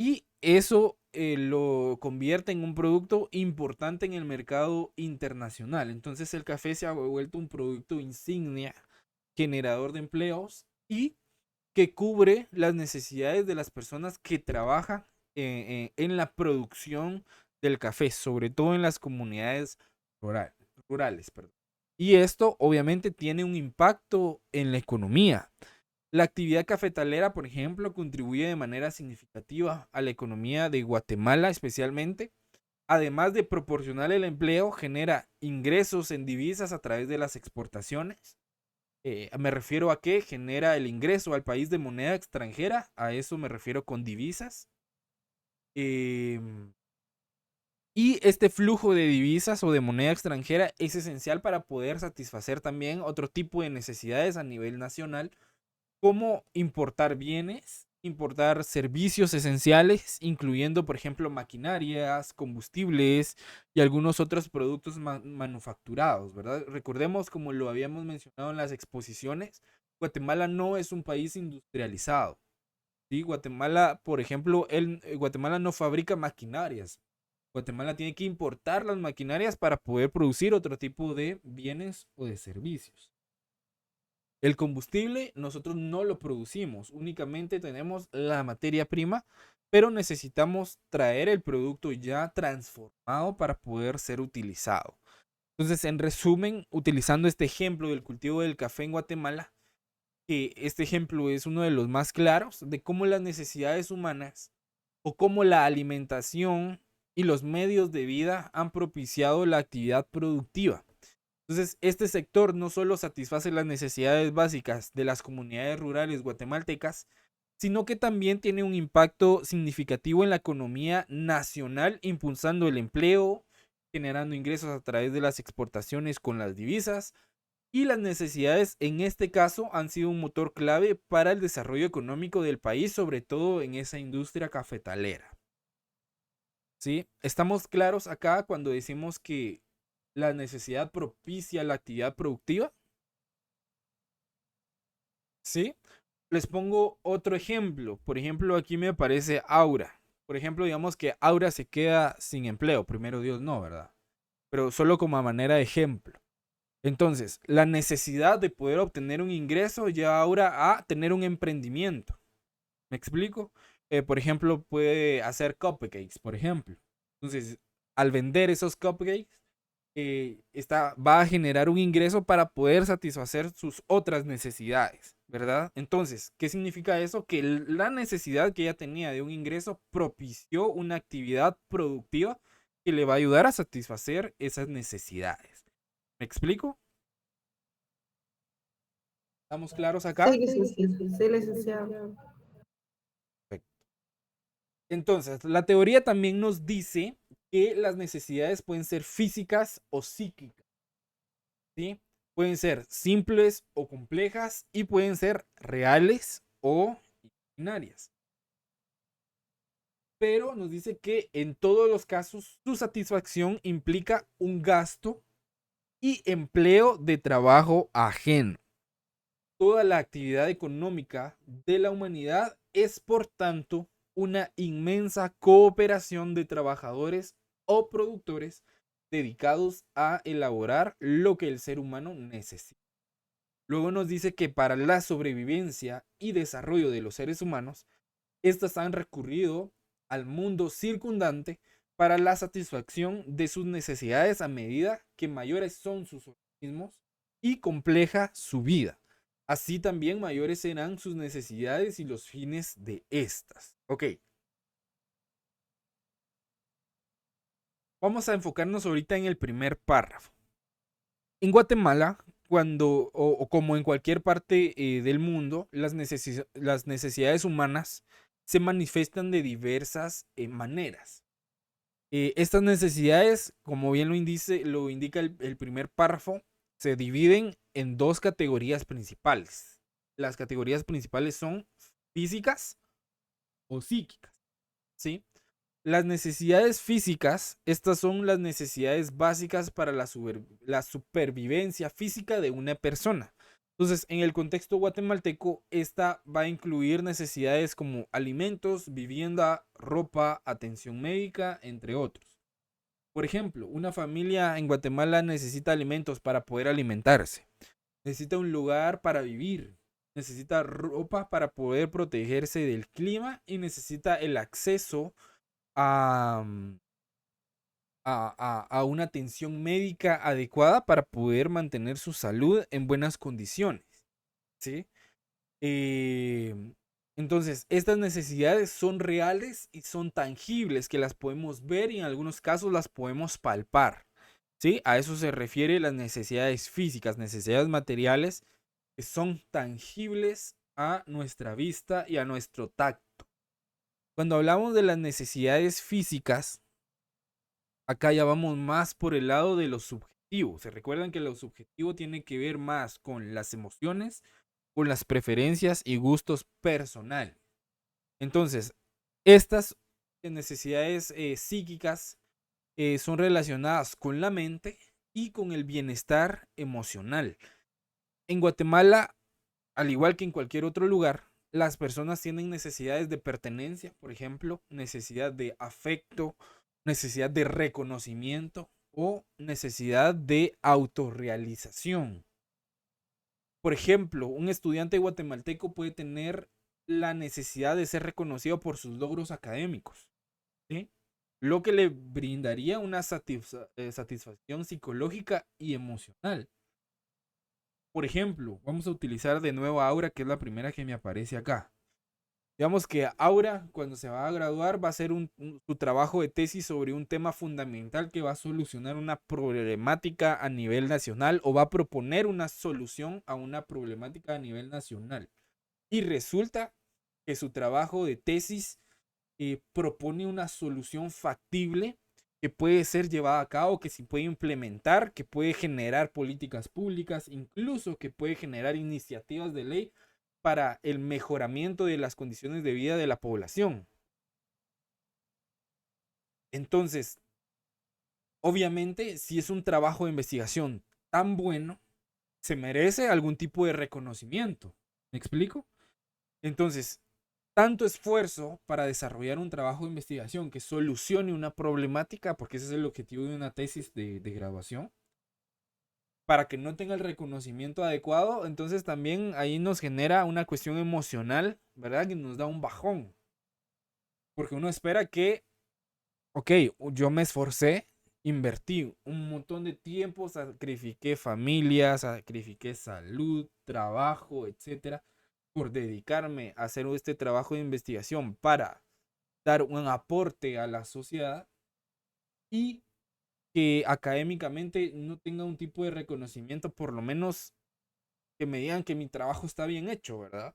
Y eso lo convierte en un producto importante en el mercado internacional. Entonces el café se ha vuelto un producto insignia, generador de empleos y que cubre las necesidades de las personas que trabajan en la producción del café, sobre todo en las comunidades rurales. Perdón. Y esto obviamente tiene un impacto en la economía. La actividad cafetalera, por ejemplo, contribuye de manera significativa a la economía de Guatemala especialmente. Además de proporcionar el empleo, genera ingresos en divisas a través de las exportaciones. Me refiero a que genera el ingreso al país de moneda extranjera, a eso me refiero con divisas. Y este flujo de divisas o de moneda extranjera es esencial para poder satisfacer también otro tipo de necesidades a nivel nacional, como importar bienes, importar servicios esenciales, incluyendo, por ejemplo, maquinarias, combustibles y algunos otros productos manufacturados, ¿verdad? Recordemos, como lo habíamos mencionado en las exposiciones, Guatemala no es un país industrializado, ¿sí? Guatemala, por ejemplo, Guatemala no fabrica maquinarias. Guatemala tiene que importar las maquinarias para poder producir otro tipo de bienes o de servicios. El combustible nosotros no lo producimos, únicamente tenemos la materia prima, pero necesitamos traer el producto ya transformado para poder ser utilizado. Entonces, en resumen, utilizando este ejemplo del cultivo del café en Guatemala, que este ejemplo es uno de los más claros de cómo las necesidades humanas o cómo la alimentación y los medios de vida han propiciado la actividad productiva. Entonces, este sector no solo satisface las necesidades básicas de las comunidades rurales guatemaltecas, sino que también tiene un impacto significativo en la economía nacional, impulsando el empleo, generando ingresos a través de las exportaciones con las divisas, y las necesidades en este caso han sido un motor clave para el desarrollo económico del país, sobre todo en esa industria cafetalera. ¿Sí? Estamos claros acá cuando decimos que la necesidad propicia la actividad productiva. ¿Sí? Les pongo otro ejemplo. Por ejemplo, aquí me aparece Aura. Por ejemplo, digamos que Aura se queda sin empleo. Primero Dios no, ¿verdad? Pero solo como a manera de ejemplo. Entonces, la necesidad de poder obtener un ingreso lleva a Aura a tener un emprendimiento. ¿Me explico? Por ejemplo, puede hacer cupcakes, por ejemplo. Entonces, al vender esos cupcakes, va a generar un ingreso para poder satisfacer sus otras necesidades, ¿verdad? Entonces, ¿qué significa eso? Que la necesidad que ella tenía de un ingreso propició una actividad productiva que le va a ayudar a satisfacer esas necesidades. ¿Me explico? ¿Estamos claros acá?
Sí, licenciado.
Perfecto. Entonces, la teoría también nos dice que las necesidades pueden ser físicas o psíquicas, ¿sí? Pueden ser simples o complejas y pueden ser reales o imaginarias. Pero nos dice que en todos los casos su satisfacción implica un gasto y empleo de trabajo ajeno. Toda la actividad económica de la humanidad es, por tanto, una inmensa cooperación de trabajadores o productores dedicados a elaborar lo que el ser humano necesita. Luego nos dice que para la sobrevivencia y desarrollo de los seres humanos, estas han recurrido al mundo circundante para la satisfacción de sus necesidades a medida que mayores son sus organismos y compleja su vida. Así también mayores serán sus necesidades y los fines de estas. Ok. Vamos a enfocarnos ahorita en el primer párrafo. En Guatemala, como en cualquier parte del mundo, las necesidades humanas se manifiestan de diversas maneras. Estas necesidades, como bien lo indica el primer párrafo, se dividen en dos categorías principales. Las categorías principales son físicas o psíquicas, ¿sí? Las necesidades físicas, estas son las necesidades básicas para la supervivencia física de una persona. Entonces, en el contexto guatemalteco, esta va a incluir necesidades como alimentos, vivienda, ropa, atención médica, entre otros. Por ejemplo, una familia en Guatemala necesita alimentos para poder alimentarse, necesita un lugar para vivir, necesita ropa para poder protegerse del clima y necesita el acceso a, a una atención médica adecuada para poder mantener su salud en buenas condiciones, ¿sí? Eh, entonces, estas necesidades son reales y son tangibles, que las podemos ver y en algunos casos las podemos palpar, ¿sí? A eso se refiere las necesidades físicas, necesidades materiales que son tangibles a nuestra vista y a nuestro tacto. Cuando hablamos de las necesidades físicas, acá ya vamos más por el lado de lo subjetivo. Se recuerdan que lo subjetivo tiene que ver más con las emociones, con las preferencias y gustos personales. Entonces, estas necesidades psíquicas son relacionadas con la mente y con el bienestar emocional. En Guatemala, al igual que en cualquier otro lugar, las personas tienen necesidades de pertenencia, por ejemplo, necesidad de afecto, necesidad de reconocimiento o necesidad de autorrealización. Por ejemplo, un estudiante guatemalteco puede tener la necesidad de ser reconocido por sus logros académicos, ¿sí? Lo que le brindaría una satisfacción psicológica y emocional. Por ejemplo, vamos a utilizar de nuevo a Aura, que es la primera que me aparece acá. Digamos que Aura, cuando se va a graduar, va a hacer su trabajo de tesis sobre un tema fundamental que va a solucionar una problemática a nivel nacional o va a proponer una solución a una problemática a nivel nacional. Y resulta que su trabajo de tesis propone una solución factible que puede ser llevada a cabo, que se puede implementar, que puede generar políticas públicas, incluso que puede generar iniciativas de ley para el mejoramiento de las condiciones de vida de la población. Entonces, obviamente, si es un trabajo de investigación tan bueno, se merece algún tipo de reconocimiento. ¿Me explico? Entonces, tanto esfuerzo para desarrollar un trabajo de investigación que solucione una problemática, porque ese es el objetivo de una tesis de graduación, para que no tenga el reconocimiento adecuado, entonces también ahí nos genera una cuestión emocional, ¿verdad? Que nos da un bajón. Porque uno espera que, ok, yo me esforcé, invertí un montón de tiempo, sacrifiqué familia, sacrifiqué salud, trabajo, etcétera, por dedicarme a hacer este trabajo de investigación para dar un aporte a la sociedad y que académicamente no tenga un tipo de reconocimiento, por lo menos que me digan que mi trabajo está bien hecho, ¿verdad?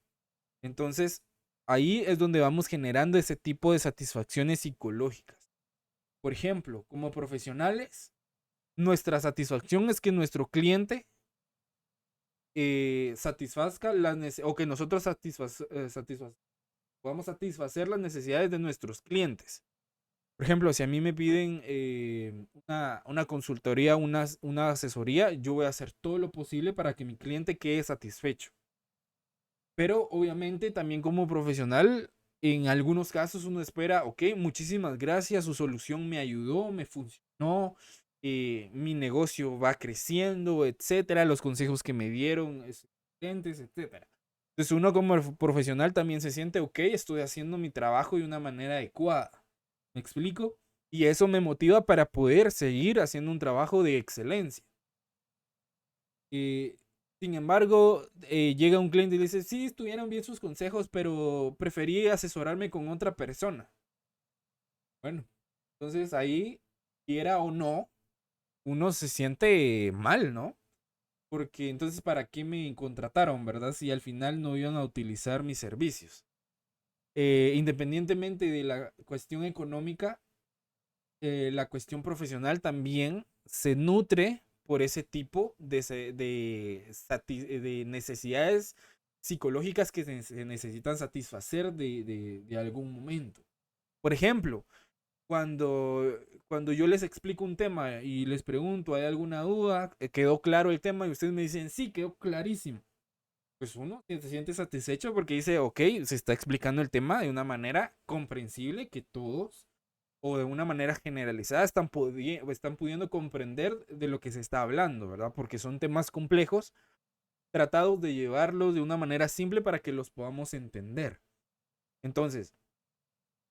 Entonces, ahí es donde vamos generando ese tipo de satisfacciones psicológicas. Por ejemplo, como profesionales, nuestra satisfacción es que nuestro cliente satisfazca o que nosotros podamos satisfacer las necesidades de nuestros clientes. Por ejemplo, si a mí me piden una consultoría, una asesoría, yo voy a hacer todo lo posible para que mi cliente quede satisfecho. Pero obviamente también como profesional, en algunos casos uno espera, ok, muchísimas gracias, su solución me ayudó, me funcionó, mi negocio va creciendo, etcétera, los consejos que me dieron, excelentes, etcétera. Entonces uno como profesional también se siente, ok, estoy haciendo mi trabajo de una manera adecuada. ¿Me explico? Y eso me motiva para poder seguir haciendo un trabajo de excelencia. Sin embargo, llega un cliente y dice, sí, estuvieron bien sus consejos, pero preferí asesorarme con otra persona. Bueno, entonces ahí, quiera o no, uno se siente mal, ¿no? Porque entonces, ¿para qué me contrataron, verdad? Si al final no iban a utilizar mis servicios. Independientemente de la cuestión económica, la cuestión profesional también se nutre por ese tipo de necesidades psicológicas que se necesitan satisfacer de algún momento. Por ejemplo, cuando yo les explico un tema y les pregunto, ¿hay alguna duda? ¿Quedó claro el tema? Y ustedes me dicen, sí, quedó clarísimo. pues uno se siente satisfecho porque dice, ok, se está explicando el tema de una manera comprensible que todos, o de una manera generalizada, están pudiendo comprender de lo que se está hablando, ¿verdad? Porque son temas complejos, tratados de llevarlos de una manera simple para que los podamos entender. Entonces,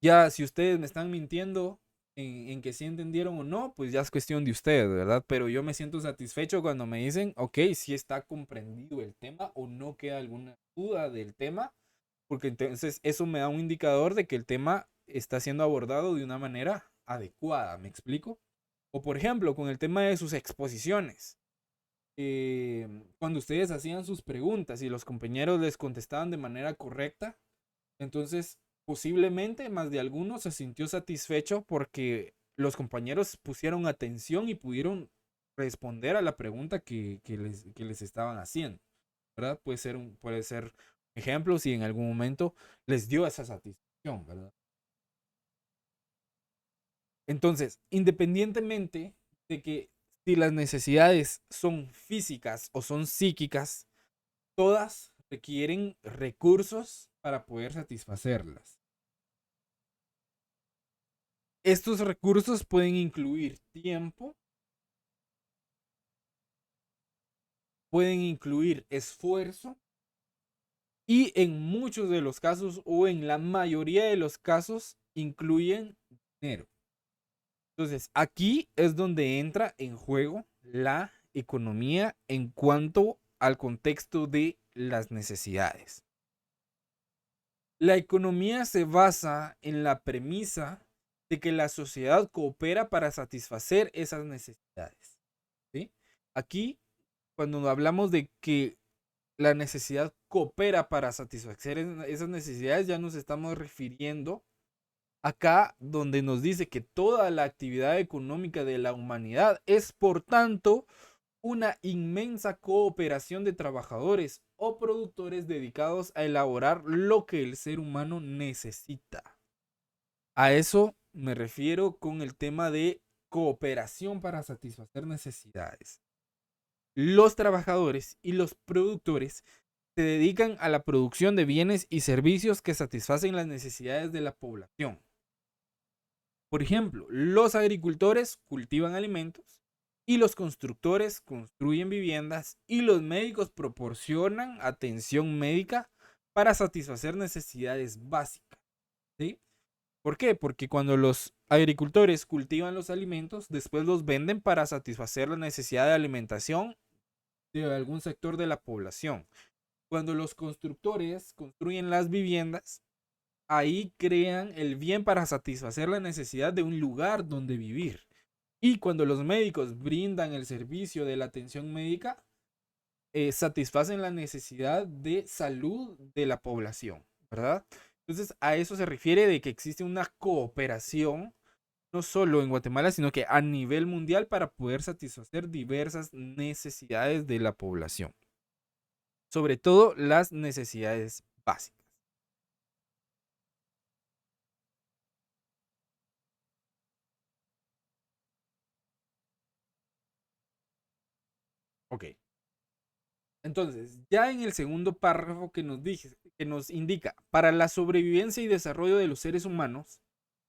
ya si ustedes me están mintiendo en que sí entendieron o no, pues ya es cuestión de ustedes, ¿verdad? Pero yo me siento satisfecho cuando me dicen, ok, sí está comprendido el tema o no queda alguna duda del tema, porque entonces eso me da un indicador de que el tema está siendo abordado de una manera adecuada, ¿me explico? O por ejemplo, con el tema de sus exposiciones. Cuando ustedes hacían sus preguntas y los compañeros les contestaban de manera correcta, entonces posiblemente más de alguno se sintió satisfecho porque los compañeros pusieron atención y pudieron responder a la pregunta que les estaban haciendo, ¿verdad? Puede ser ejemplo si en algún momento les dio esa satisfacción, ¿verdad? Entonces, independientemente de que si las necesidades son físicas o son psíquicas, todas requieren recursos para poder satisfacerlas. Estos recursos pueden incluir tiempo, pueden incluir esfuerzo y en muchos de los casos o en la mayoría de los casos incluyen dinero. Entonces, aquí es donde entra en juego la economía en cuanto al contexto de las necesidades. La economía se basa en la premisa de que la sociedad coopera para satisfacer esas necesidades, ¿sí? Aquí, cuando hablamos de que la necesidad coopera para satisfacer esas necesidades, ya nos estamos refiriendo acá donde nos dice que toda la actividad económica de la humanidad es, por tanto, una inmensa cooperación de trabajadores o productores dedicados a elaborar lo que el ser humano necesita. A eso me refiero con el tema de cooperación para satisfacer necesidades. Los trabajadores y los productores se dedican a la producción de bienes y servicios que satisfacen las necesidades de la población. Por ejemplo, los agricultores cultivan alimentos y los constructores construyen viviendas y los médicos proporcionan atención médica para satisfacer necesidades básicas, ¿sí? ¿Por qué? Porque cuando los agricultores cultivan los alimentos, después los venden para satisfacer la necesidad de alimentación de algún sector de la población. Cuando los constructores construyen las viviendas, ahí crean el bien para satisfacer la necesidad de un lugar donde vivir. Y cuando los médicos brindan el servicio de la atención médica, satisfacen la necesidad de salud de la población, ¿verdad? Entonces, a eso se refiere de que existe una cooperación, no solo en Guatemala, sino que a nivel mundial para poder satisfacer diversas necesidades de la población. Sobre todo las necesidades básicas. Ok. Entonces, ya en el segundo párrafo que nos indica, para la sobrevivencia y desarrollo de los seres humanos,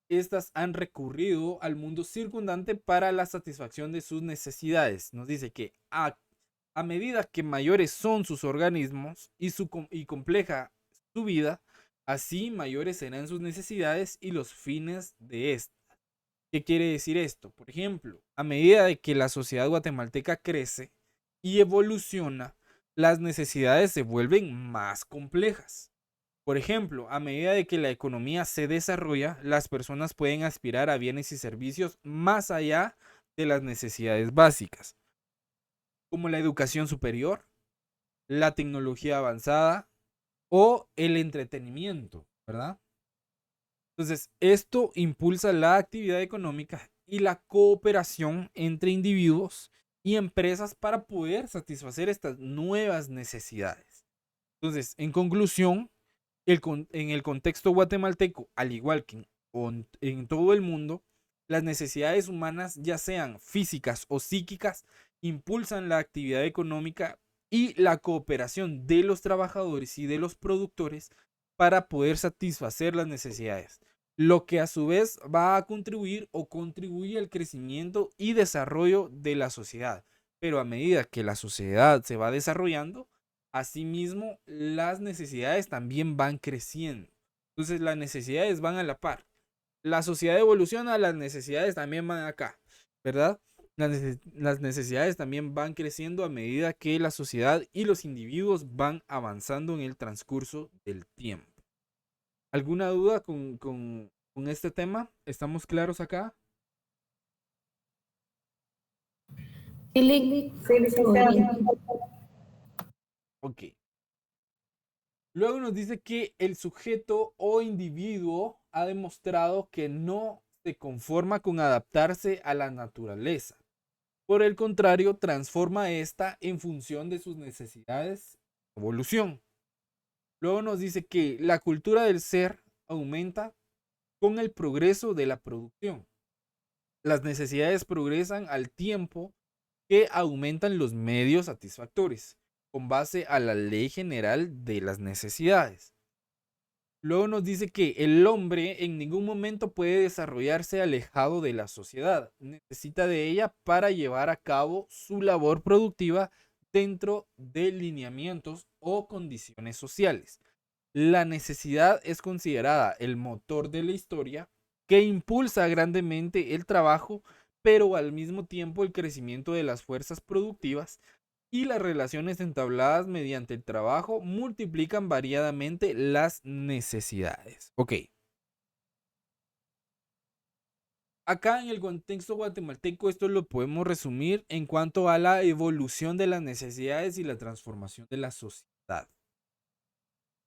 estas han recurrido al mundo circundante para la satisfacción de sus necesidades. Nos dice que a medida que mayores son sus organismos y compleja su vida, así mayores serán sus necesidades y los fines de esta. ¿Qué quiere decir esto? Por ejemplo, a medida de que la sociedad guatemalteca crece y evoluciona, las necesidades se vuelven más complejas. Por ejemplo, a medida de que la economía se desarrolla, las personas pueden aspirar a bienes y servicios más allá de las necesidades básicas, como la educación superior, la tecnología avanzada o el entretenimiento, ¿verdad? Entonces, esto impulsa la actividad económica y la cooperación entre individuos y empresas para poder satisfacer estas nuevas necesidades. Entonces, en conclusión, en el contexto guatemalteco, al igual que en todo el mundo, las necesidades humanas, ya sean físicas o psíquicas, impulsan la actividad económica y la cooperación de los trabajadores y de los productores para poder satisfacer las necesidades, lo que a su vez va a contribuir o contribuye al crecimiento y desarrollo de la sociedad. Pero a medida que la sociedad se va desarrollando, asimismo las necesidades también van creciendo. Entonces las necesidades van a la par. La sociedad evoluciona, las necesidades también van acá, ¿verdad? Las necesidades también van creciendo a medida que la sociedad y los individuos van avanzando en el transcurso del tiempo. ¿Alguna duda con este tema? ¿Estamos claros acá?
Sí, licenciado.
Ok. Luego nos dice que el sujeto o individuo ha demostrado que no se conforma con adaptarse a la naturaleza. Por el contrario, transforma esta en función de sus necesidades, evolución. Luego nos dice que la cultura del ser aumenta con el progreso de la producción. Las necesidades progresan al tiempo que aumentan los medios satisfactores, con base a la ley general de las necesidades. Luego nos dice que el hombre en ningún momento puede desarrollarse alejado de la sociedad. Necesita de ella para llevar a cabo su labor productiva dentro de lineamientos o condiciones sociales. La necesidad es considerada el motor de la historia que impulsa grandemente el trabajo, pero al mismo tiempo el crecimiento de las fuerzas productivas y las relaciones entabladas mediante el trabajo multiplican variadamente las necesidades. Ok. Acá en el contexto guatemalteco esto lo podemos resumir en cuanto a la evolución de las necesidades y la transformación de la sociedad.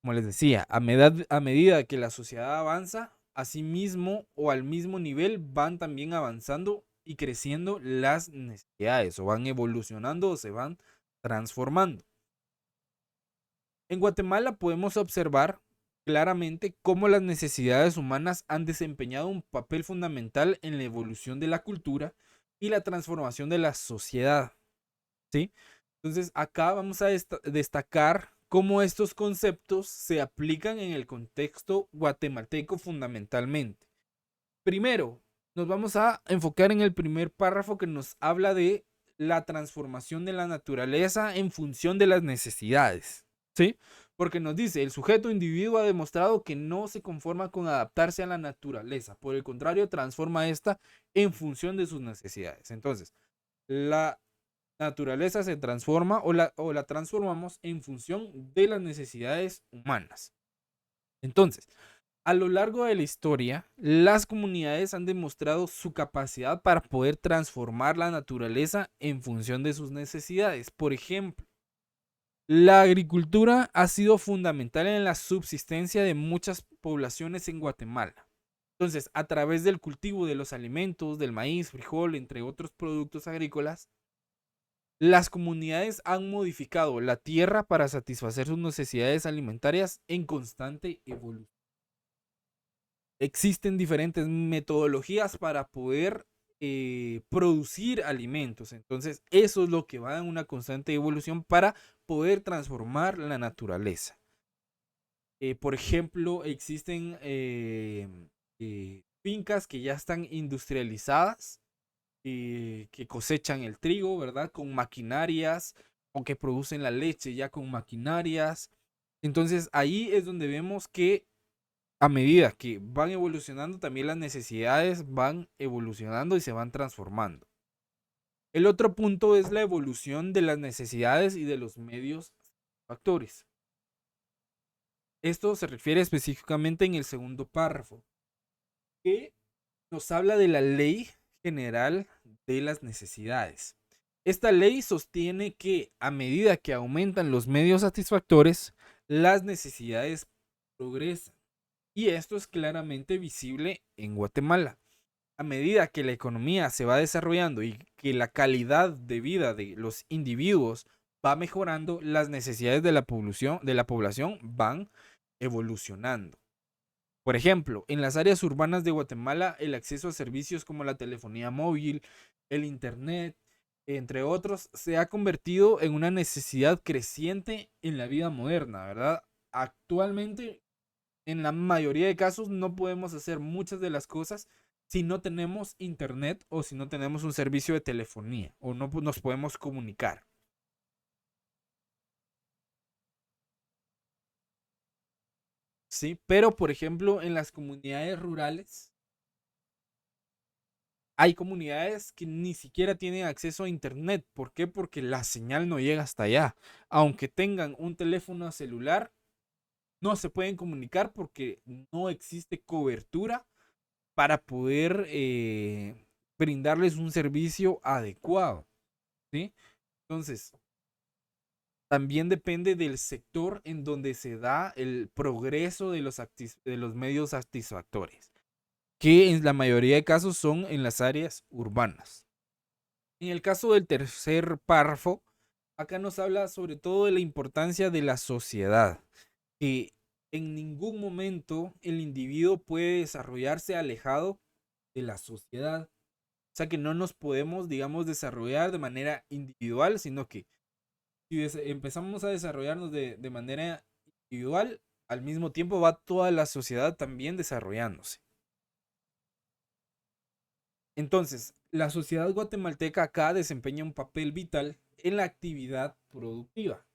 Como les decía, a medida que la sociedad avanza, asimismo o al mismo nivel van también avanzando y creciendo las necesidades, o van evolucionando o se van transformando. En Guatemala podemos observar claramente cómo las necesidades humanas han desempeñado un papel fundamental en la evolución de la cultura y la transformación de la sociedad, ¿sí? Entonces acá vamos a destacar cómo estos conceptos se aplican en el contexto guatemalteco fundamentalmente. Primero, nos vamos a enfocar en el primer párrafo que nos habla de la transformación de la naturaleza en función de las necesidades, ¿sí? Porque nos dice, el sujeto individuo ha demostrado que no se conforma con adaptarse a la naturaleza, por el contrario, transforma esta en función de sus necesidades. Entonces, la naturaleza se transforma o la transformamos en función de las necesidades humanas. Entonces, a lo largo de la historia, las comunidades han demostrado su capacidad para poder transformar la naturaleza en función de sus necesidades. Por ejemplo, la agricultura ha sido fundamental en la subsistencia de muchas poblaciones en Guatemala. Entonces, a través del cultivo de los alimentos, del maíz, frijol, entre otros productos agrícolas, las comunidades han modificado la tierra para satisfacer sus necesidades alimentarias en constante evolución. Existen diferentes metodologías para poder producir alimentos. Entonces, eso es lo que va en una constante evolución para poder transformar la naturaleza. Por ejemplo, existen fincas que ya están industrializadas, que cosechan el trigo, ¿verdad? Con maquinarias, o que producen la leche ya con maquinarias. Entonces, ahí es donde vemos que a medida que van evolucionando, también las necesidades van evolucionando y se van transformando. El otro punto es la evolución de las necesidades y de los medios factores. Esto se refiere específicamente en el segundo párrafo, que nos habla de la ley general de las necesidades. Esta ley sostiene que a medida que aumentan los medios satisfactores, las necesidades progresan. Y esto es claramente visible en Guatemala. A medida que la economía se va desarrollando y que la calidad de vida de los individuos va mejorando, las necesidades de la población van evolucionando. Por ejemplo, en las áreas urbanas de Guatemala, el acceso a servicios como la telefonía móvil, el internet entre otros, se ha convertido en una necesidad creciente en la vida moderna, ¿verdad? Actualmente, en la mayoría de casos, no podemos hacer muchas de las cosas si no tenemos internet o si no tenemos un servicio de telefonía o no nos podemos comunicar. Sí, pero por ejemplo, en las comunidades rurales hay comunidades que ni siquiera tienen acceso a internet. ¿Por qué? Porque la señal no llega hasta allá. Aunque tengan un teléfono celular, no se pueden comunicar porque no existe cobertura para poder brindarles un servicio adecuado. ¿Sí? Entonces, también depende del sector en donde se da el progreso de los medios satisfactorios, que en la mayoría de casos son en las áreas urbanas. En el caso del tercer párrafo, acá nos habla sobre todo de la importancia de la sociedad, que en ningún momento el individuo puede desarrollarse alejado de la sociedad. O sea que no nos podemos, digamos, desarrollar de manera individual, sino que si empezamos a desarrollarnos de manera individual, al mismo tiempo va toda la sociedad también desarrollándose. Entonces, la sociedad guatemalteca acá desempeña un papel vital en la actividad productiva.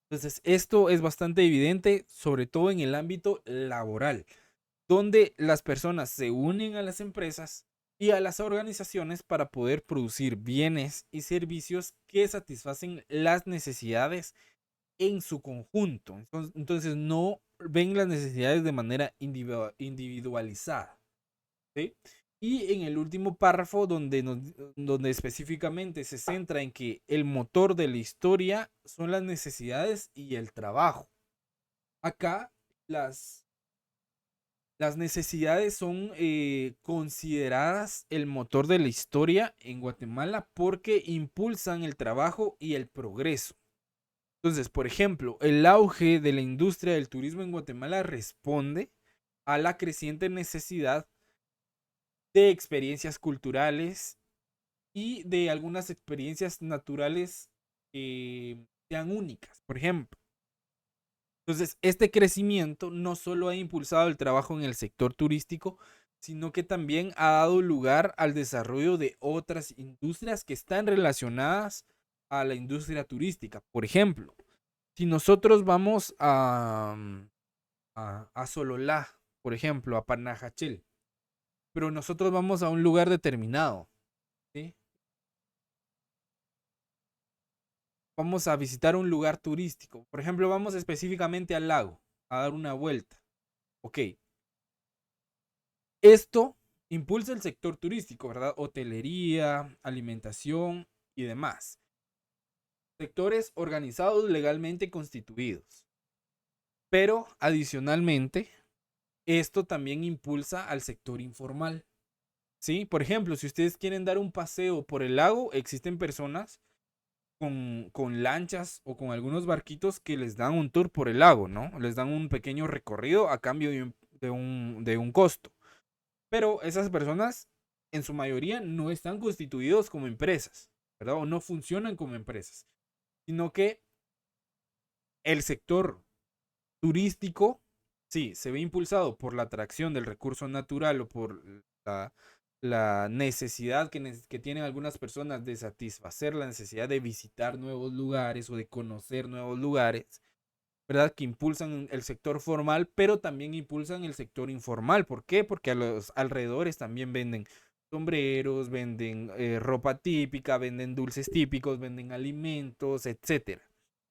Entonces, esto es bastante evidente, sobre todo en el ámbito laboral, donde las personas se unen a las empresas y a las organizaciones para poder producir bienes y servicios que satisfacen las necesidades en su conjunto. Entonces no ven las necesidades de manera individualizada. ¿Sí? Y en el último párrafo, donde específicamente se centra en que el motor de la historia son las necesidades y el trabajo. Acá las necesidades son consideradas el motor de la historia en Guatemala porque impulsan el trabajo y el progreso. Entonces, por ejemplo, el auge de la industria del turismo en Guatemala responde a la creciente necesidad de experiencias culturales y de algunas experiencias naturales que sean únicas, por ejemplo. Entonces, este crecimiento no solo ha impulsado el trabajo en el sector turístico, sino que también ha dado lugar al desarrollo de otras industrias que están relacionadas a la industria turística. Por ejemplo, si nosotros vamos a Sololá, por ejemplo, a Panajachel, pero nosotros vamos a un lugar determinado, ¿sí? Vamos a visitar un lugar turístico. Por ejemplo, vamos específicamente al lago a dar una vuelta. Ok. Esto impulsa el sector turístico, ¿verdad? Hotelería, alimentación y demás. Sectores organizados legalmente constituidos. Pero adicionalmente, esto también impulsa al sector informal. ¿Sí? Por ejemplo, si ustedes quieren dar un paseo por el lago, existen personas con lanchas o con algunos barquitos que les dan un tour por el lago, ¿no? Les dan un pequeño recorrido a cambio de un costo. Pero esas personas, en su mayoría, no están constituidos como empresas, ¿verdad? O no funcionan como empresas, sino que el sector turístico, sí, se ve impulsado por la atracción del recurso natural o por la necesidad que tienen algunas personas de satisfacer la necesidad de visitar nuevos lugares o de conocer nuevos lugares, ¿verdad? Que impulsan el sector formal, pero también impulsan el sector informal. ¿Por qué? Porque a los alrededores también venden sombreros, venden ropa típica, venden dulces típicos, venden alimentos, etcétera.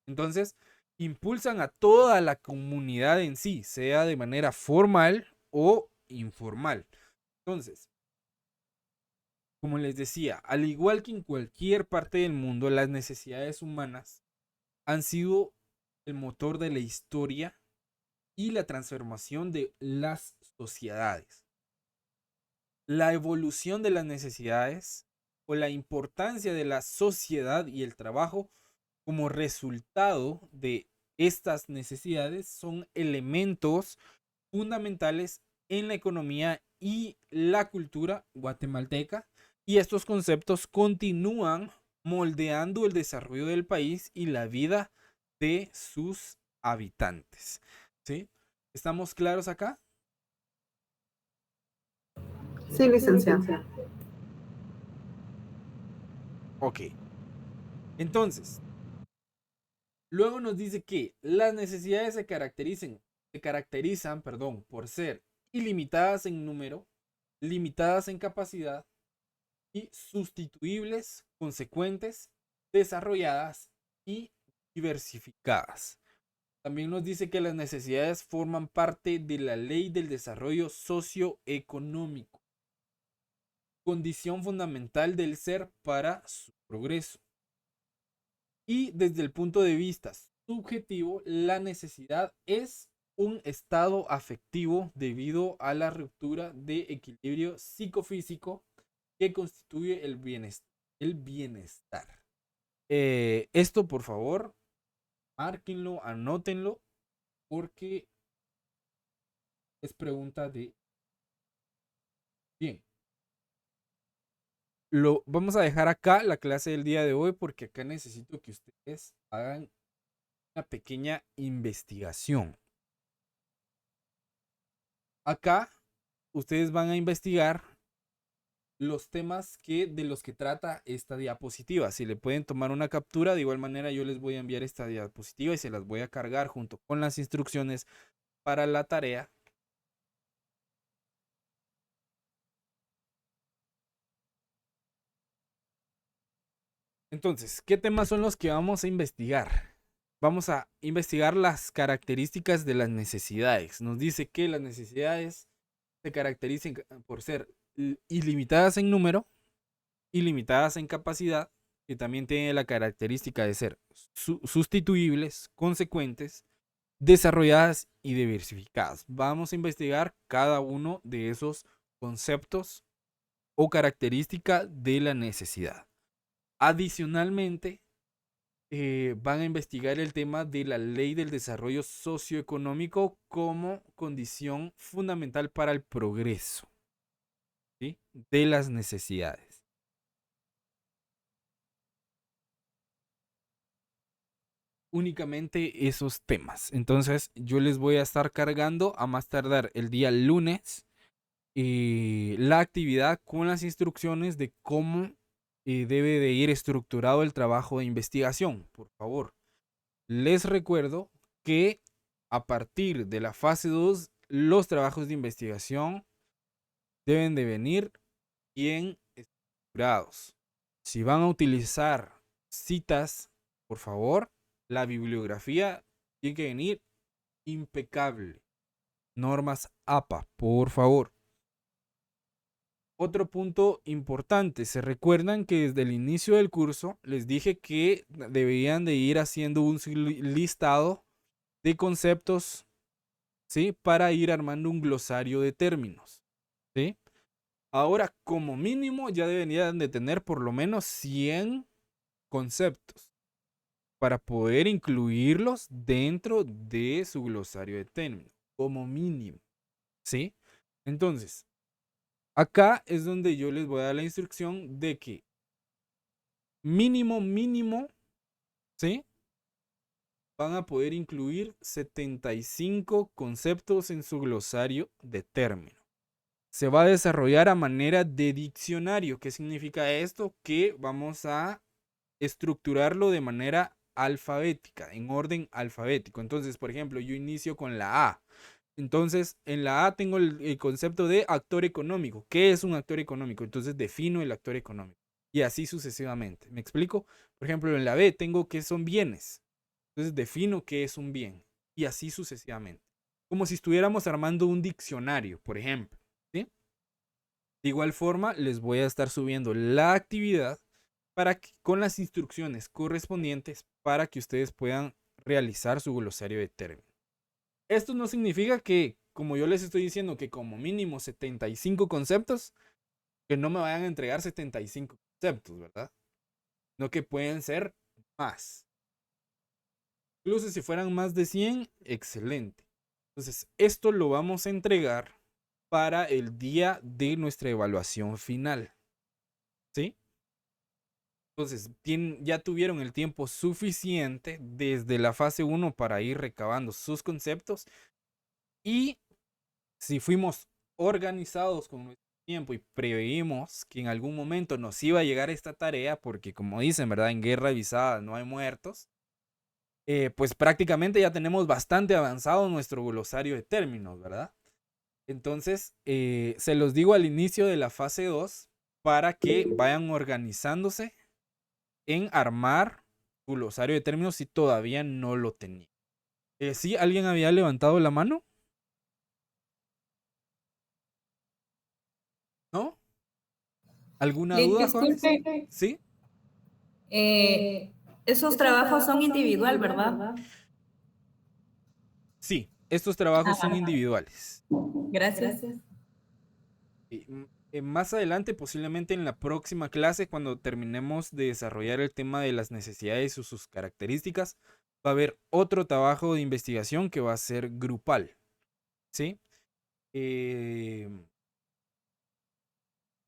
Entonces, impulsan a toda la comunidad en sí, sea de manera formal o informal. Entonces, como les decía, al igual que en cualquier parte del mundo, las necesidades humanas han sido el motor de la historia y la transformación de las sociedades. La evolución de las necesidades o la importancia de la sociedad y el trabajo como resultado de estas necesidades son elementos fundamentales en la economía y la cultura guatemalteca Y estos conceptos continúan moldeando el desarrollo del país y la vida de sus habitantes. ¿Sí? ¿Estamos claros acá?
Sí, licenciado.
Ok. Entonces, luego nos dice que las necesidades se caracterizan, por ser ilimitadas en número, limitadas en capacidad y sustituibles, consecuentes, desarrolladas y diversificadas. También nos dice que las necesidades forman parte de la ley del desarrollo socioeconómico, condición fundamental del ser para su progreso. Y desde el punto de vista subjetivo, la necesidad es un estado afectivo debido a la ruptura de equilibrio psicofísico que constituye el bienestar. Esto, por favor, márquenlo, anótenlo, porque es pregunta de... Bien. Lo vamos a dejar acá la clase del día de hoy porque acá necesito que ustedes hagan una pequeña investigación. Acá ustedes van a investigar los temas de los que trata esta diapositiva. Si le pueden tomar una captura, de igual manera yo les voy a enviar esta diapositiva y se las voy a cargar junto con las instrucciones para la tarea. Entonces, ¿qué temas son los que vamos a investigar? Vamos a investigar las características de las necesidades. Nos dice que las necesidades se caracterizan por ser ilimitadas en número, ilimitadas en capacidad, que también tiene la característica de ser sustituibles, consecuentes, desarrolladas y diversificadas. Vamos a investigar cada uno de esos conceptos o características de la necesidad. Adicionalmente, van a investigar el tema de la ley del desarrollo socioeconómico como condición fundamental para el progreso, ¿sí?, de las necesidades. Únicamente esos temas. Entonces yo les voy a estar cargando a más tardar el día lunes la actividad con las instrucciones de cómo debe de ir estructurado el trabajo de investigación. Por favor, les recuerdo que a partir de la fase 2, los trabajos de investigación deben de venir bien estructurados. Si van a utilizar citas, por favor, la bibliografía tiene que venir impecable. Normas APA, por favor. Otro punto importante, se recuerdan que desde el inicio del curso les dije que debían de ir haciendo un listado de conceptos, ¿sí?, para ir armando un glosario de términos, ¿sí? Ahora, como mínimo, ya deberían de tener por lo menos 100 conceptos para poder incluirlos dentro de su glosario de términos, como mínimo, ¿sí? Entonces, acá es donde yo les voy a dar la instrucción de que mínimo, ¿sí?, van a poder incluir 75 conceptos en su glosario de términos. Se va a desarrollar a manera de diccionario. ¿Qué significa esto? Que vamos a estructurarlo de manera alfabética, en orden alfabético. Entonces, por ejemplo, yo inicio con la A. Entonces, en la A tengo el concepto de actor económico. ¿Qué es un actor económico? Entonces, defino el actor económico. Y así sucesivamente. ¿Me explico? Por ejemplo, en la B tengo qué son bienes. Entonces, defino qué es un bien. Y así sucesivamente. Como si estuviéramos armando un diccionario, por ejemplo, ¿sí? De igual forma, les voy a estar subiendo la actividad con las instrucciones correspondientes para que ustedes puedan realizar su glosario de términos. Esto no significa que, como yo les estoy diciendo, que como mínimo 75 conceptos, que no me vayan a entregar 75 conceptos, ¿verdad? No, que pueden ser más. Incluso si fueran más de 100, excelente. Entonces, esto lo vamos a entregar para el día de nuestra evaluación final. ¿sí? Entonces, ya tuvieron el tiempo suficiente desde la fase 1 para ir recabando sus conceptos y si fuimos organizados con nuestro tiempo y preveímos que en algún momento nos iba a llegar esta tarea, porque como dicen, ¿verdad? En guerra avisada no hay muertos, pues prácticamente ya tenemos bastante avanzado nuestro glosario de términos, ¿verdad? Entonces, se los digo al inicio de la fase 2 para que vayan organizándose en armar su glosario de términos si todavía no lo tenía. ¿Sí? ¿Alguien había levantado la mano? ¿No? ¿Alguna
Liz,
duda, Juanes?
disculpe,
¿Sí?
esos trabajos son individual, ¿verdad?
Sí, estos trabajos son
Ah,
individuales.
gracias.
Más adelante, posiblemente en la próxima clase, cuando terminemos de desarrollar el tema de las necesidades y sus características, va a haber otro trabajo de investigación que va a ser grupal. ¿Sí?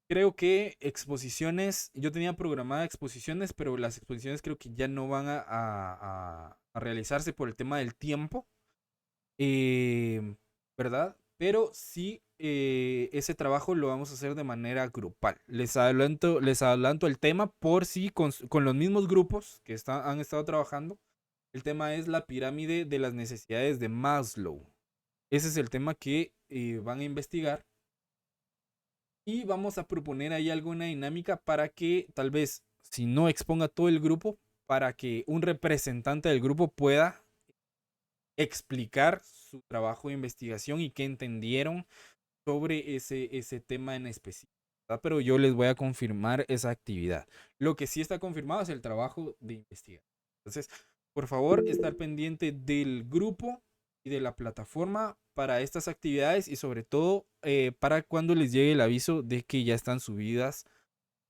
Creo que exposiciones, yo tenía programada exposiciones, pero las exposiciones creo que ya no van a realizarse por el tema del tiempo, ¿verdad? Pero sí, ese trabajo lo vamos a hacer de manera grupal. Les adelanto el tema por si con los mismos grupos que han estado trabajando. El tema es la pirámide de las necesidades de Maslow. Ese es el tema que van a investigar. Y vamos a proponer ahí alguna dinámica para que tal vez, si no exponga todo el grupo, para que un representante del grupo pueda explicar su trabajo de investigación y qué entendieron sobre ese tema en específico, ¿verdad? Pero yo les voy a confirmar esa actividad. Lo que sí está confirmado es el trabajo de investigación. Entonces, por favor, estar pendiente del grupo y de la plataforma para estas actividades y sobre todo para cuando les llegue el aviso de que ya están subidas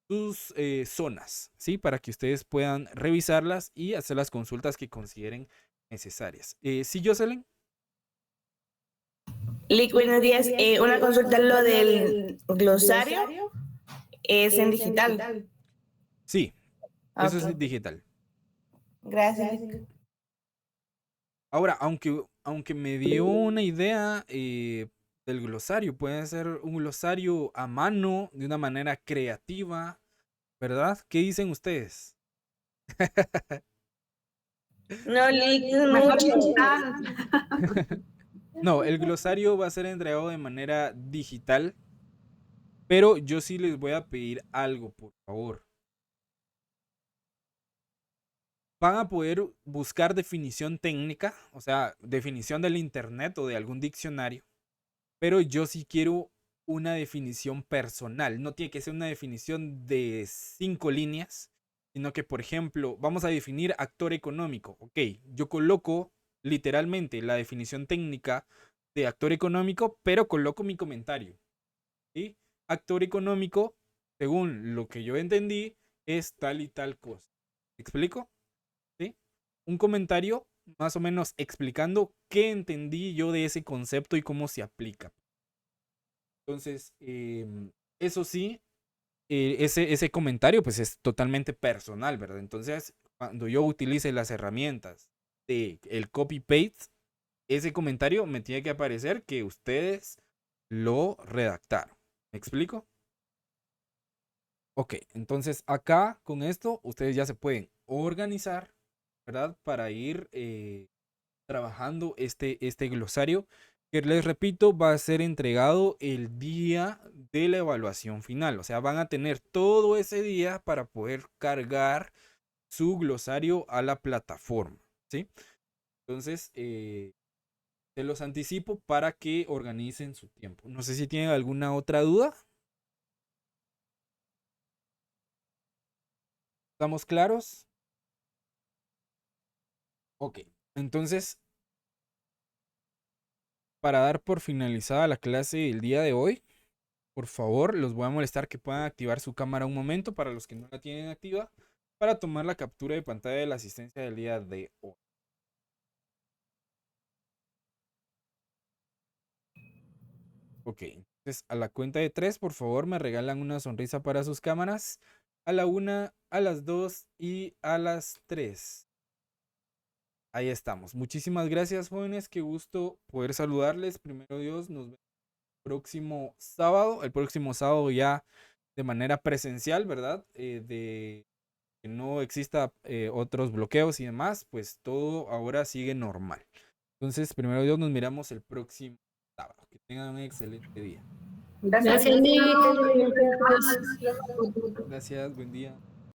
sus zonas, ¿sí? Para que ustedes puedan revisarlas y hacer las consultas que consideren necesarias. ¿Sí, Jocelyn?
Lick, buenos días. Una consulta, lo del glosario es en digital.
Sí, eso
Ok,
es digital.
gracias, Lick.
Ahora, aunque me dio una idea del glosario, puede ser un glosario a mano, de una manera creativa, ¿verdad? ¿Qué dicen ustedes?
No, Lick, es
Mejor
mucho.
digital.
No, el glosario va a ser entregado de manera digital, pero yo sí les voy a pedir algo, por favor. Van a poder buscar definición técnica, o sea, definición del internet o de algún diccionario, pero yo sí quiero una definición personal. No tiene que ser una definición de 5 líneas, sino que, por ejemplo, vamos a definir actor económico. Ok, yo coloco literalmente la definición técnica de actor económico, pero coloco mi comentario. ¿Sí? Actor económico, según lo que yo entendí, es tal y tal cosa. ¿Me explico? ¿Sí? Un comentario más o menos explicando qué entendí yo de ese concepto y cómo se aplica. Entonces, eso sí, ese comentario pues es totalmente personal, ¿verdad? Entonces, cuando yo utilice las herramientas de el copy-paste, ese comentario me tiene que aparecer que ustedes lo redactaron. ¿Me explico? Ok, entonces acá con esto ustedes ya se pueden organizar, ¿verdad? Para ir trabajando este glosario que les repito va a ser entregado el día de la evaluación final. O sea, van a tener todo ese día para poder cargar su glosario a la plataforma, ¿sí? Entonces, se los anticipo para que organicen su tiempo. No sé si tienen alguna otra duda. ¿Estamos claros? Ok, entonces, para dar por finalizada la clase del día de hoy, por favor, los voy a molestar que puedan activar su cámara un momento para los que no la tienen activa para tomar la captura de pantalla de la asistencia del día de hoy. Ok, entonces a la cuenta de 3, por favor, me regalan una sonrisa para sus cámaras. a la 1, a las 2 y a las 3. Ahí estamos. Muchísimas gracias, jóvenes. Qué gusto poder saludarles. Primero Dios, nos vemos el próximo sábado. El próximo sábado ya de manera presencial, ¿verdad? De que no exista otros bloqueos y demás, pues todo ahora sigue normal. Entonces, primero Dios, nos miramos el próximo sábado. Que tengan un excelente día.
Gracias, Nick.
Gracias, buen día.